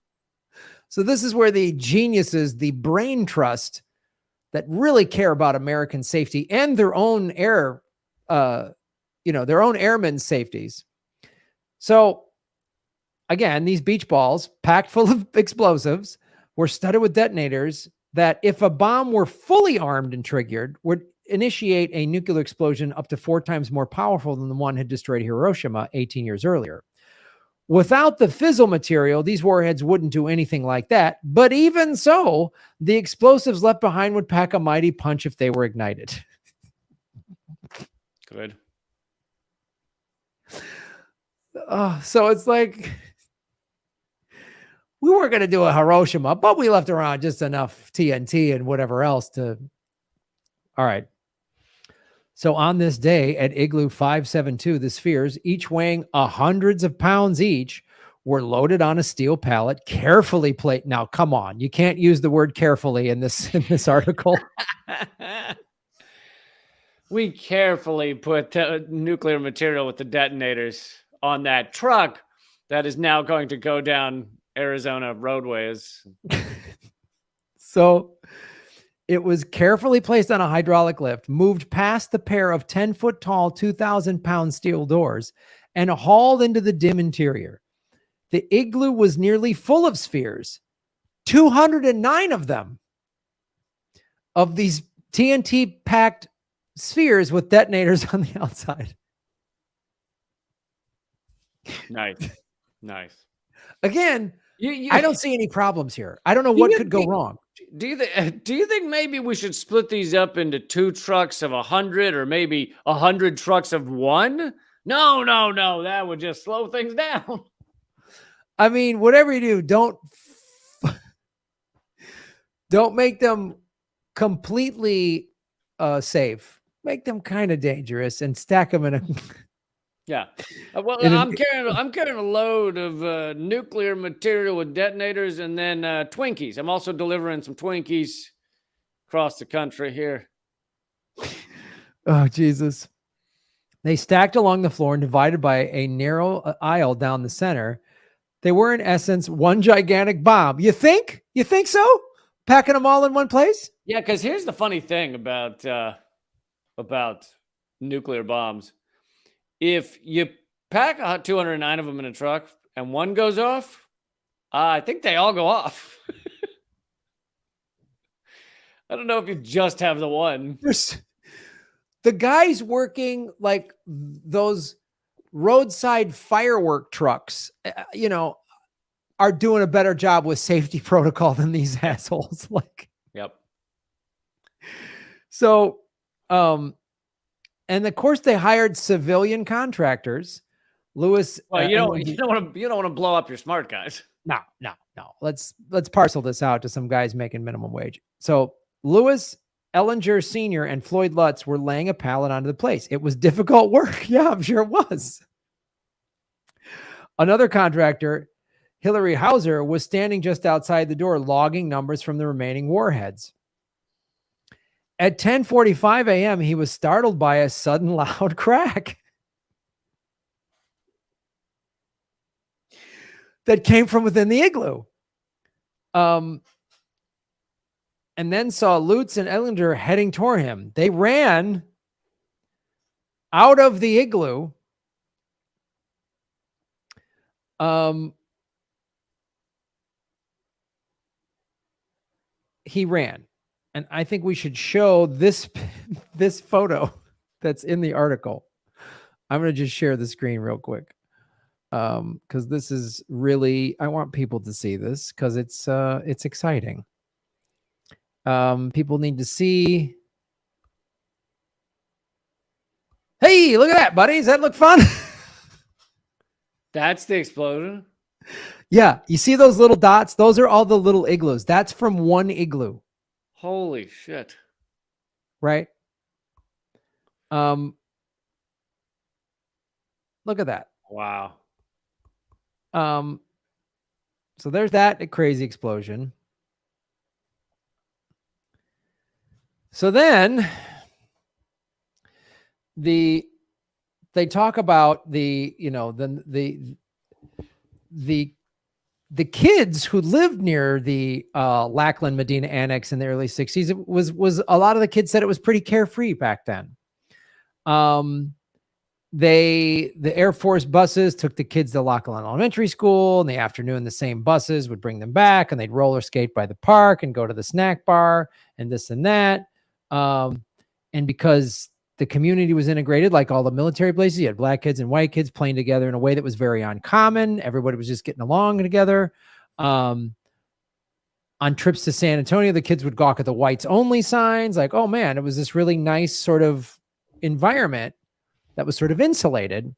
[SPEAKER 1] So this is where the geniuses, the brain trust that really care about American safety and their own their own airmen's safeties. So again, these beach balls packed full of explosives were studded with detonators that, if a bomb were fully armed and triggered, would initiate a nuclear explosion up to 4 times more powerful than the one had destroyed Hiroshima 18 years earlier. Without the fissile material, these warheads wouldn't do anything like that. But even so, the explosives left behind would pack a mighty punch if they were ignited.
[SPEAKER 2] Good.
[SPEAKER 1] So it's like, we weren't going to do a Hiroshima, but we left around just enough TNT and whatever else to. All right. So on this day at Igloo 572, the spheres, each weighing hundreds of pounds each, were loaded on a steel pallet, carefully placed. Now, come on, you can't use the word carefully in this article.
[SPEAKER 2] We carefully put nuclear material with the detonators on that truck that is now going to go down Arizona roadways.
[SPEAKER 1] So it was carefully placed on a hydraulic lift, moved past the pair of 10-foot tall, 2,000-pound steel doors, and hauled into the dim interior. The igloo was nearly full of spheres, 209 of them, of these TNT-packed spheres with detonators on the outside.
[SPEAKER 2] Nice.
[SPEAKER 1] Again, I don't see any problems here. I don't know what could go wrong.
[SPEAKER 2] Do you think maybe we should split these up into 2 trucks of 100, or maybe 100 trucks of 1? No. That would just slow things down.
[SPEAKER 1] I mean, whatever you do, don't make them completely safe. Make them kind of dangerous and stack them in a.
[SPEAKER 2] Yeah. Well, I'm carrying a load of nuclear material with detonators, and then Twinkies. I'm also delivering some Twinkies across the country here.
[SPEAKER 1] Oh, Jesus. They stacked along the floor and divided by a narrow aisle down the center. They were, in essence, one gigantic bomb. You think? You think so? Packing them all in one place?
[SPEAKER 2] Yeah, because here's the funny thing about nuclear bombs. If you pack 209 of them in a truck and one goes off, I think they all go off. I don't know if you just have the one.
[SPEAKER 1] The guys working like those roadside firework trucks, are doing a better job with safety protocol than these assholes.
[SPEAKER 2] Yep.
[SPEAKER 1] So, and of course they hired civilian contractors. Lewis.
[SPEAKER 2] Well, you don't want to blow up your smart guys.
[SPEAKER 1] No. Let's parcel this out to some guys making minimum wage. So Lewis Ellinger Sr. and Floyd Lutz were laying a pallet onto the place. It was difficult work. Yeah, I'm sure it was. Another contractor, Hillary Hauser, was standing just outside the door, logging numbers from the remaining warheads. At 10:45 a.m., he was startled by a sudden loud crack that came from within the igloo. And then saw Lutz and Ellinger heading toward him. They ran out of the igloo. He ran. And I think we should show this photo that's in the article. I'm going to just share the screen real quick. Because this is really, I want people to see this because it's exciting. People need to see. Hey, look at that, buddy. Does that look fun?
[SPEAKER 2] That's the explosion?
[SPEAKER 1] Yeah. You see those little dots? Those are all the little igloos. That's from one igloo.
[SPEAKER 2] Holy shit.
[SPEAKER 1] Right? Look at that.
[SPEAKER 2] Wow.
[SPEAKER 1] So there's that crazy explosion. So then they talk about the kids who lived near the Lackland Medina Annex in the early 60s. It was a lot of the kids said it was pretty carefree back then. The Air Force buses took the kids to Lackland Elementary School. In the afternoon, the same buses would bring them back, and they'd roller skate by the park and go to the snack bar and this and that. And because the community was integrated, like all the military places, you had black kids and white kids playing together in a way that was very uncommon. Everybody was just getting along together. On trips to San Antonio, the kids would gawk at the whites only signs. Like, oh man, it was this really nice sort of environment that was sort of insulated.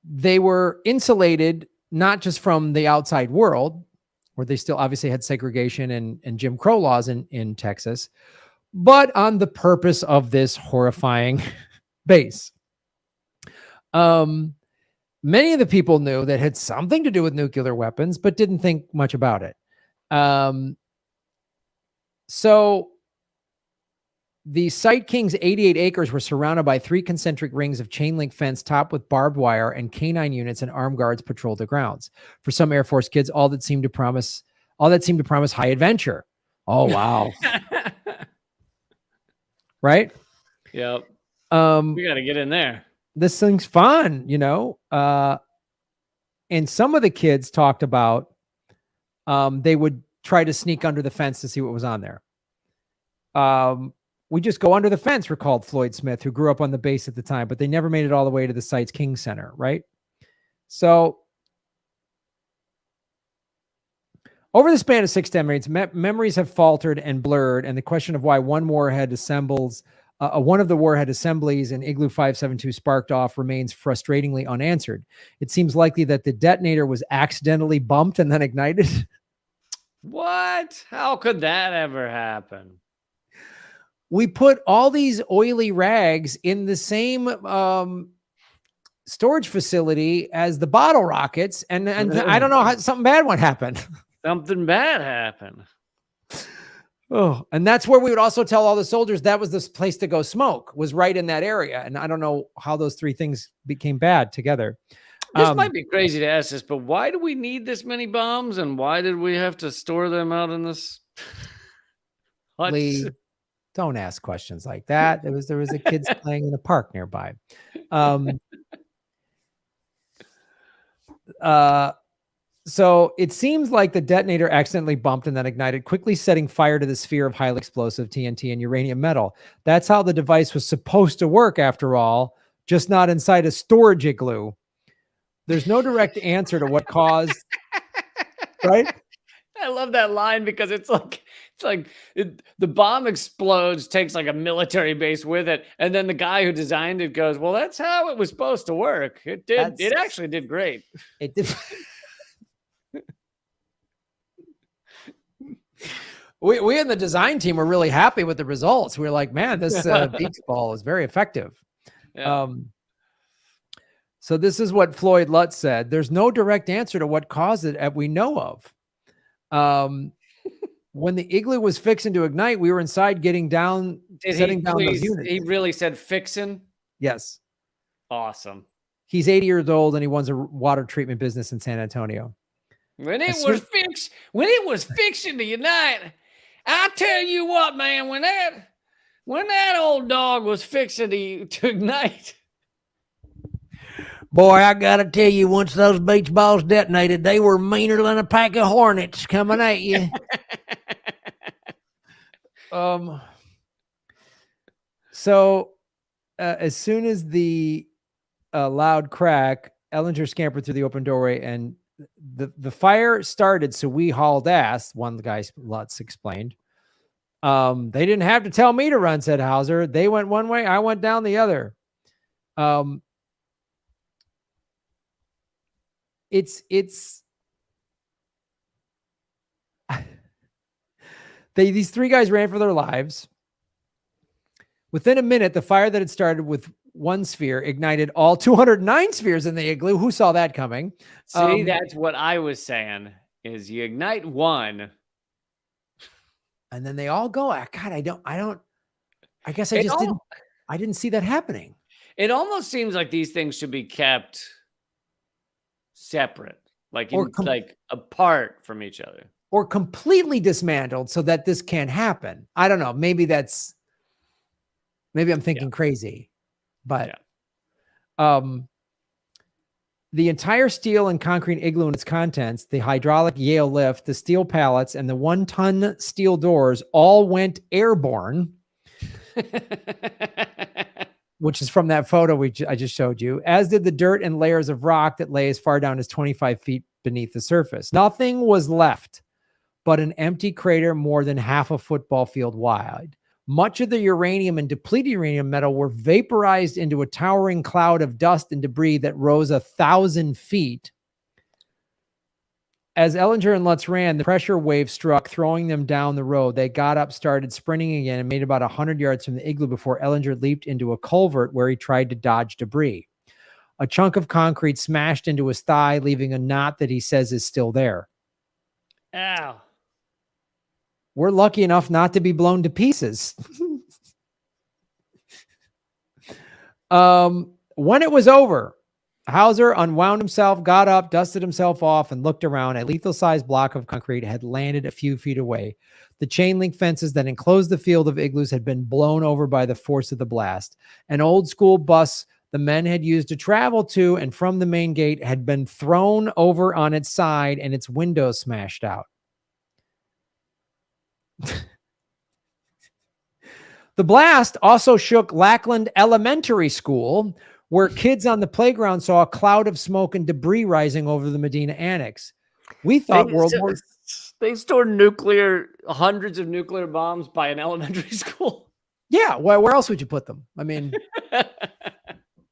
[SPEAKER 1] They were insulated not just from the outside world, where they still obviously had segregation and Jim Crow laws in Texas, but on the purpose of this horrifying base. Many of the people knew that had something to do with nuclear weapons, but didn't think much about it. So the Site King's 88 acres were surrounded by 3 concentric rings of chain link fence topped with barbed wire, and canine units and armed guards patrolled the grounds. For some Air Force kids, all that seemed to promise high adventure. Oh, wow. Right?
[SPEAKER 2] Yep. We got to get in there.
[SPEAKER 1] This thing's fun, and some of the kids talked about they would try to sneak under the fence to see what was on there. We just go under the fence, recalled Floyd Smith, who grew up on the base at the time, but they never made it all the way to the site's King Center, right? So over the span of 6 decades, memories have faltered and blurred, and the question of why one of the warhead assemblies in Igloo 572 sparked off remains frustratingly unanswered. It seems likely that the detonator was accidentally bumped and then ignited.
[SPEAKER 2] What? How could that ever happen?
[SPEAKER 1] We put all these oily rags in the same storage facility as the bottle rockets, and I don't know how something bad would happen.
[SPEAKER 2] Something bad happened.
[SPEAKER 1] Oh, and that's where we would also tell all the soldiers that was this place to go smoke, was right in that area. And I don't know how those 3 things became bad together.
[SPEAKER 2] This might be crazy to ask this, but why do we need this many bombs, and why did we have to store them out in this?
[SPEAKER 1] Lee, don't ask questions like that. There was a kids playing in a park nearby. So it seems like the detonator accidentally bumped and then ignited, quickly setting fire to the sphere of highly explosive TNT and uranium metal. That's how the device was supposed to work, after all, just not inside a storage igloo. There's no direct answer to what caused, right?
[SPEAKER 2] I love that line because it's like the bomb explodes, takes like a military base with it, and then the guy who designed it goes, "Well, that's how it was supposed to work. It did. It actually did great.
[SPEAKER 1] It did." We in the design team were really happy with the results. We were like, man, this beach ball is very effective. Yeah. So this is what Floyd Lutz said. There's no direct answer to what caused it that we know of. When the igloo was fixing to ignite, we were inside setting down those units.
[SPEAKER 2] He really said fixing?
[SPEAKER 1] Yes.
[SPEAKER 2] Awesome.
[SPEAKER 1] He's 80 years old and he runs a water treatment business in San Antonio.
[SPEAKER 2] When it was fixing to unite, I tell you what, man, when that old dog was fixing to ignite.
[SPEAKER 1] Boy, I gotta tell you, once those beach balls detonated, they were meaner than a pack of hornets coming at you. So as soon as the loud crack, Ellinger scampered through the open doorway, and the fire started, so we hauled ass, one of the guys, Lutz, explained. They didn't have to tell me to run, said Hauser. They went one way, I went down the other. These 3 guys ran for their lives. Within a minute, the fire that had started with one sphere ignited all 209 spheres in the igloo. Who saw that coming?
[SPEAKER 2] See, that's what I was saying, is you ignite one.
[SPEAKER 1] And then they all go. God, I guess I
[SPEAKER 2] It
[SPEAKER 1] just
[SPEAKER 2] al-
[SPEAKER 1] I didn't see that happening.
[SPEAKER 2] It almost seems like these things should be kept separate, like like apart from each other.
[SPEAKER 1] Or completely dismantled so that this can't happen. I don't know. Maybe I'm thinking crazy, but the entire steel and concrete igloo and its contents, the hydraulic Yale lift, the steel pallets, and the 1-ton steel doors all went airborne, which is from that photo I just showed you, as did the dirt and layers of rock that lay as far down as 25 feet beneath the surface. Nothing was left but an empty crater more than half a football field wide. Much of the uranium and depleted uranium metal were vaporized into a towering cloud of dust and debris that rose 1,000 feet. As Ellinger and Lutz ran, the pressure wave struck, throwing them down the road. They got up, started sprinting again, and made about 100 yards from the igloo before Ellinger leaped into a culvert where he tried to dodge debris. A chunk of concrete smashed into his thigh, leaving a knot that he says is still there.
[SPEAKER 2] Ow.
[SPEAKER 1] We're lucky enough not to be blown to pieces. When it was over, Hauser unwound himself, got up, dusted himself off, and looked around. A lethal-sized block of concrete had landed a few feet away. The chain-link fences that enclosed the field of igloos had been blown over by the force of the blast. An old-school bus the men had used to travel to and from the main gate had been thrown over on its side and its windows smashed out. The blast also shook Lackland Elementary School, where kids on the playground saw a cloud of smoke and debris rising over the Medina Annex. We thought
[SPEAKER 2] they stored hundreds of nuclear bombs by an elementary school.
[SPEAKER 1] Yeah, where else would you put them? I mean,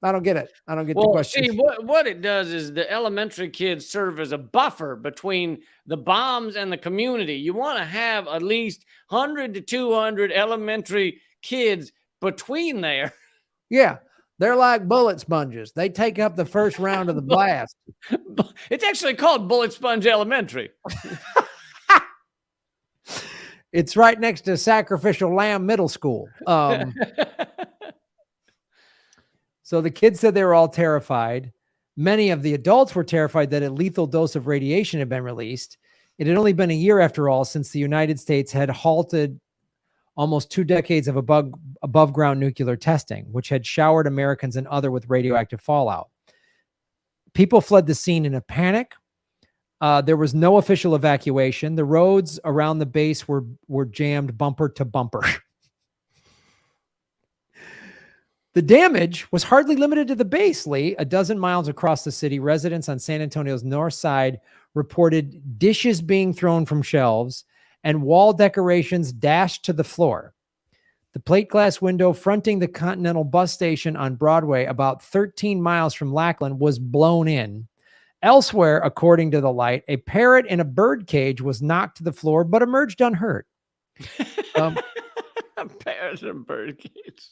[SPEAKER 1] I don't get it. I don't get the question.
[SPEAKER 2] See, what it does is the elementary kids serve as a buffer between the bombs and the community. You want to have at least 100 to 200 elementary kids between there.
[SPEAKER 1] Yeah, they're like bullet sponges. They take up the first round of the blast.
[SPEAKER 2] It's actually called Bullet Sponge Elementary.
[SPEAKER 1] It's right next to Sacrificial Lamb Middle School. So the kids said they were all terrified. Many of the adults were terrified that a lethal dose of radiation had been released. It had only been a year, after all, since the United States had halted almost 2 decades of above ground nuclear testing, which had showered Americans and others with radioactive fallout. People fled the scene in a panic. There was no official evacuation. The roads around the base were jammed bumper to bumper. The damage was hardly limited to the base, Lee. A dozen miles across the city, residents on San Antonio's north side reported dishes being thrown from shelves and wall decorations dashed to the floor. The plate glass window fronting the Continental bus station on Broadway, about 13 miles from Lackland, was blown in. Elsewhere, according to the light, a parrot in a bird cage was knocked to the floor but emerged unhurt.
[SPEAKER 2] A parrot in a bird cage.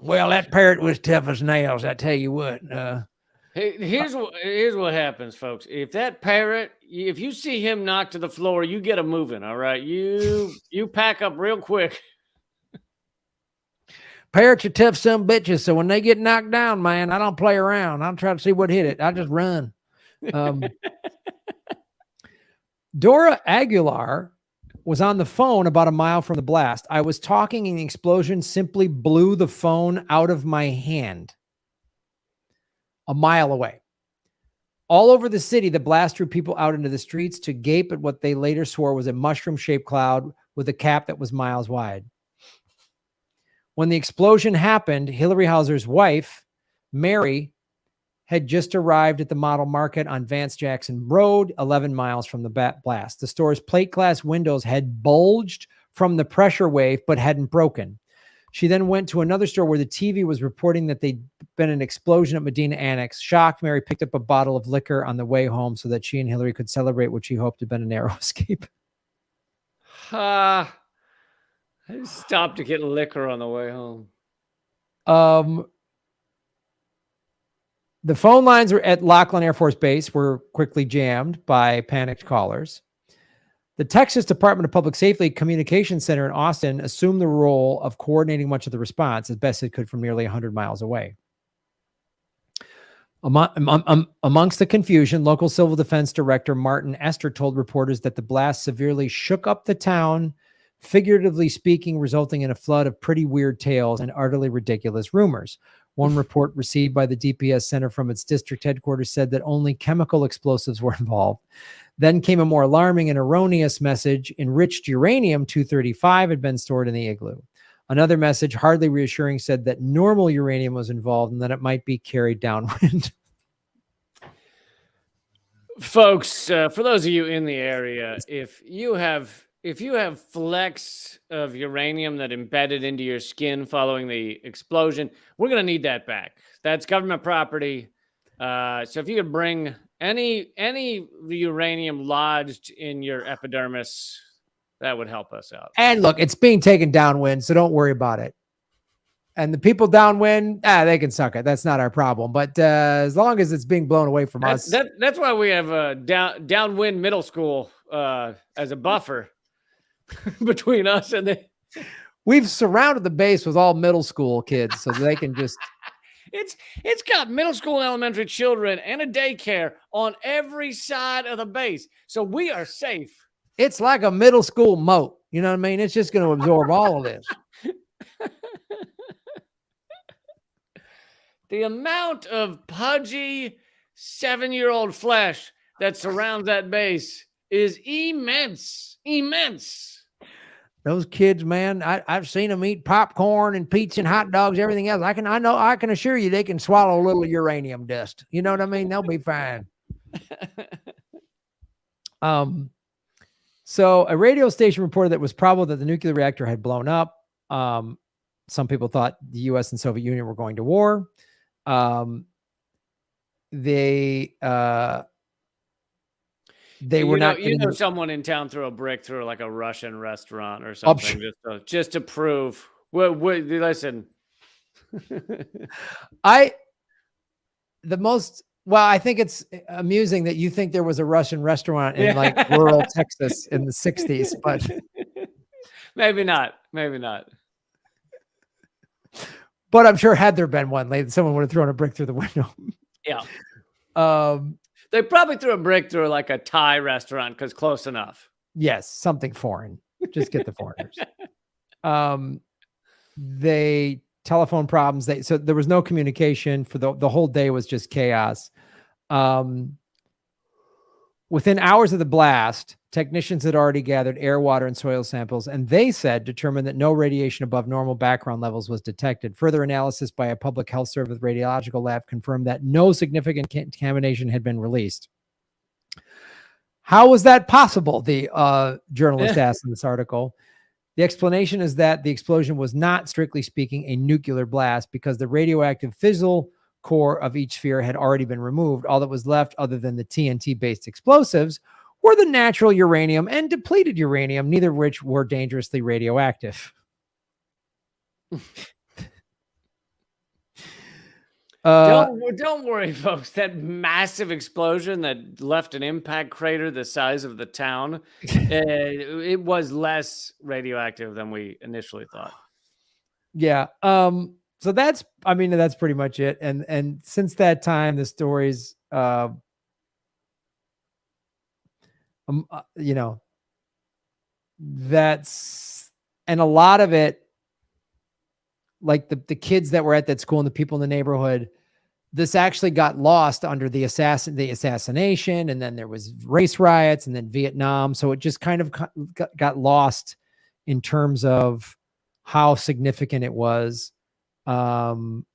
[SPEAKER 1] Well, that parrot was tough as nails, I tell you what.
[SPEAKER 2] Here's what happens, folks. If that parrot, if you see him knocked to the floor, you get him moving, all right? You pack up real quick.
[SPEAKER 1] Parrots are tough some bitches, so when they get knocked down, man, I don't play around. I don't try to see what hit it. I just run. Dora Aguilar was on the phone about a mile from the blast. I was talking and the explosion simply blew the phone out of my hand. A mile away. All over the city, the blast drew people out into the streets to gape at what they later swore was a mushroom-shaped cloud with a cap that was miles wide. When the explosion happened, Hillary Hauser's wife, Mary, had just arrived at the model market on Vance Jackson Road, 11 miles from the blast. The store's plate glass windows had bulged from the pressure wave, but hadn't broken. She then went to another store where the TV was reporting that there'd been an explosion at Medina Annex. Shocked, Mary picked up a bottle of liquor on the way home so that she and Hillary could celebrate what she hoped had been a narrow escape.
[SPEAKER 2] I stopped to get liquor on the way home.
[SPEAKER 1] The phone lines at Laughlin Air Force Base were quickly jammed by panicked callers. The Texas Department of Public Safety Communications Center in Austin assumed the role of coordinating much of the response as best it could from nearly 100 miles away. Amongst the confusion, local Civil Defense Director Martin Esther told reporters that the blast severely shook up the town, figuratively speaking, resulting in a flood of pretty weird tales and utterly ridiculous rumors. One report received by the DPS Center from its district headquarters said that only chemical explosives were involved. Then came a more alarming and erroneous message. Enriched uranium-235 had been stored in the igloo. Another message, hardly reassuring, said that normal uranium was involved and that it might be carried downwind.
[SPEAKER 2] Folks, for those of you in the area, if you have flecks of uranium that embedded into your skin following the explosion, we're going to need that back. That's government property. So if you could bring any uranium lodged in your epidermis, that would help us out.
[SPEAKER 1] And look, it's being taken downwind, so don't worry about it. And the people downwind, they can suck it. That's not our problem. But as long as it's being blown away from us.
[SPEAKER 2] That's why we have a downwind middle school as a buffer between us and the...
[SPEAKER 1] We've surrounded the base with all middle school kids so they can just...
[SPEAKER 2] It's got middle school and elementary children and a daycare on every side of the base. So we are safe.
[SPEAKER 1] It's like a middle school moat. You know what I mean? It's just going to absorb all of this.
[SPEAKER 2] The amount of pudgy 7-year-old flesh that surrounds that base is immense. Immense.
[SPEAKER 1] Those kids, man, I've seen them eat popcorn and pizza and hot dogs, everything else. I can assure you they can swallow a little uranium dust. You know what I mean? They'll be fine. So a radio station reported that it was probable that the nuclear reactor had blown up. Some people thought the U.S. and Soviet Union were going to war. They were not.
[SPEAKER 2] Someone in town threw a brick through like a Russian restaurant or something just to prove. Listen.
[SPEAKER 1] I think it's amusing that you think there was a Russian restaurant in like rural Texas in the 60s, but
[SPEAKER 2] maybe not.
[SPEAKER 1] But I'm sure had there been one, someone would have thrown a brick through the window.
[SPEAKER 2] Yeah. They probably threw a brick through like a Thai restaurant because close enough.
[SPEAKER 1] Yes, something foreign. Just get the foreigners. They telephone problems. So there was no communication for the whole day was just chaos. Within hours of the blast, technicians had already gathered air, water, and soil samples, and they determined that no radiation above normal background levels was detected. Further analysis by a public health service radiological lab confirmed that no significant contamination had been released. How was that possible? The journalist asked in this article. The explanation is that the explosion was not, strictly speaking, a nuclear blast because the radioactive fissile core of each sphere had already been removed. All that was left, other than the TNT-based explosives, were the natural uranium and depleted uranium, neither of which were dangerously radioactive.
[SPEAKER 2] Don't worry, folks. That massive explosion that left an impact crater the size of the town, it was less radioactive than we initially thought.
[SPEAKER 1] Yeah. So that's pretty much it. And since that time, the stories, that's, and a lot of it, like the kids that were at that school and the people in the neighborhood, this actually got lost under the assassination. And then there was race riots and then Vietnam. So it just kind of got lost in terms of how significant it was. Although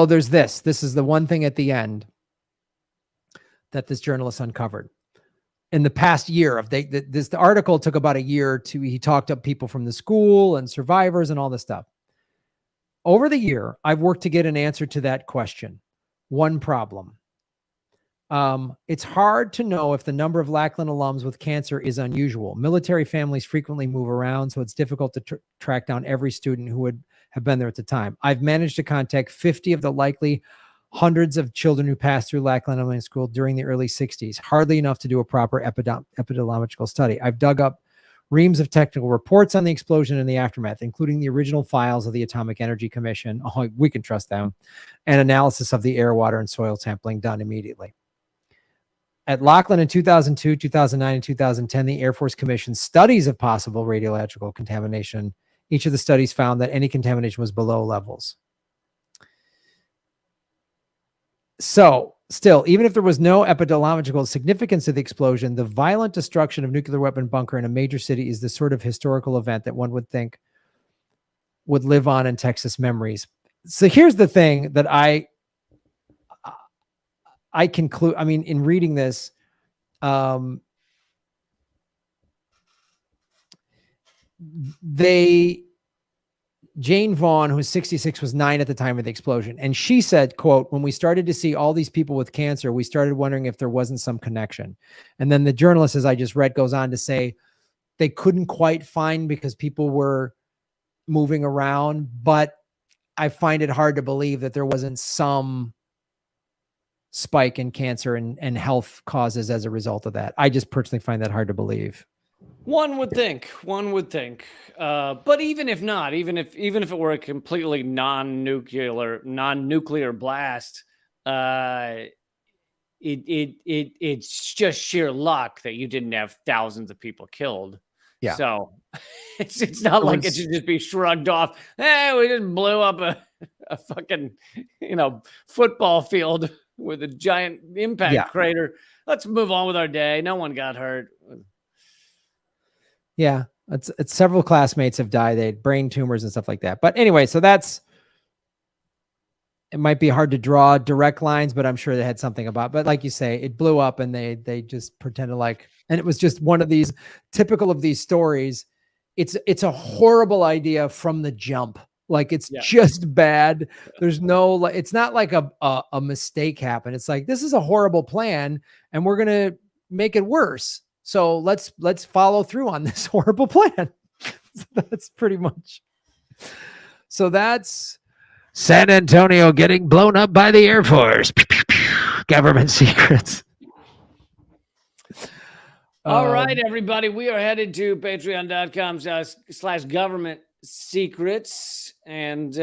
[SPEAKER 1] there's this is the one thing at the end that this journalist uncovered in the past year the article took about a year to, he talked to people from the school and survivors and all this stuff. Over the year, I've worked to get an answer to that question. One problem. It's hard to know if the number of Lackland alums with cancer is unusual. Military families frequently move around, so it's difficult to track down every student who would have been there at the time. I've managed to contact 50 of the likely hundreds of children who passed through Lackland Elementary School during the early 60s, hardly enough to do a proper epidemiological study. I've dug up reams of technical reports on the explosion and the aftermath, including the original files of the Atomic Energy Commission. Oh, we can trust them. And analysis of the air, water, and soil sampling done immediately. At Lackland in 2002, 2009, and 2010, the Air Force commissioned studies of possible radiological contamination. Each of the studies found that any contamination was below levels. So, still, even if there was no epidemiological significance to the explosion, the violent destruction of nuclear weapon bunker in a major city is the sort of historical event that one would think would live on in Texas memories. So here's the thing that I conclude, I mean, in reading this, Jane Vaughn, who's 66, was 9 at the time of the explosion. And she said, quote, when we started to see all these people with cancer, we started wondering if there wasn't some connection. And then the journalist, as I just read, goes on to say they couldn't quite find because people were moving around, but I find it hard to believe that there wasn't some spike in cancer and health causes as a result of that. I just personally find that hard to believe.
[SPEAKER 2] One would think, but even if not, even if it were a completely non-nuclear blast, it's just sheer luck that you didn't have thousands of people killed.
[SPEAKER 1] Yeah.
[SPEAKER 2] So it's not like it should just be shrugged off. Hey, we just blew up a fucking, football field with a giant impact crater. Let's move on with our day. No one got hurt.
[SPEAKER 1] Yeah. It's several classmates have died. They had brain tumors and stuff like that. But anyway, so it might be hard to draw direct lines, but I'm sure they had something about, but like you say, it blew up and they just pretended like, and it was just one of these typical of these stories. It's a horrible idea from the jump. Like it's just bad. There's no, it's not like a mistake happened. It's like, this is a horrible plan and we're going to make it worse. So let's follow through on this horrible plan. That's pretty much. So that's San Antonio getting blown up by the Air Force. Government secrets.
[SPEAKER 2] All right, everybody. We are headed to patreon.com/government secrets. And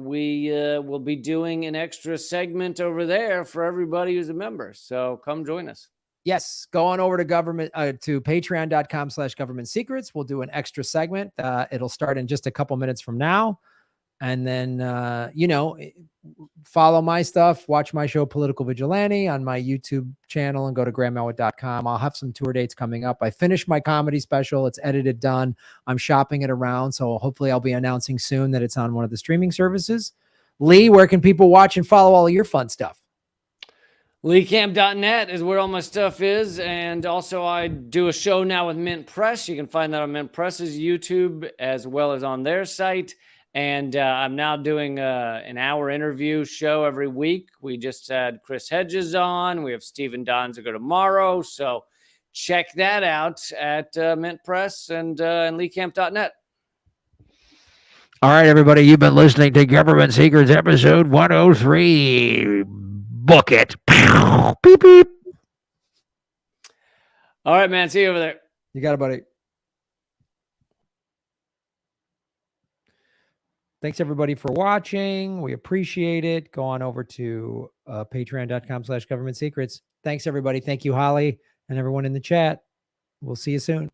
[SPEAKER 2] we will be doing an extra segment over there for everybody who's a member. So come join us.
[SPEAKER 1] Yes, go on over to to patreon.com/government secrets. We'll do an extra segment. It'll start in just a couple minutes from now. And then, follow my stuff, watch my show, Political Vigilante, on my YouTube channel and go to grandmalwood.com. I'll have some tour dates coming up. I finished my comedy special. It's edited, done. I'm shopping it around. So hopefully I'll be announcing soon that it's on one of the streaming services. Lee, where can people watch and follow all of your fun stuff?
[SPEAKER 2] LeeCamp.net is where all my stuff is. And also I do a show now with Mint Press. You can find that on Mint Press's YouTube as well as on their site. And I'm now doing an hour interview show every week. We just had Chris Hedges on. We have Stephen Donziger tomorrow. So check that out at Mint Press and LeeCamp.net.
[SPEAKER 1] All right, everybody. You've been listening to Government Secrets episode 103. Book it. Beep, beep.
[SPEAKER 2] All right, man. See you over there.
[SPEAKER 1] You got it, buddy. Thanks, everybody, for watching. We appreciate it. Go on over to patreon.com/government secrets. Thanks, everybody. Thank you, Holly, and everyone in the chat. We'll see you soon.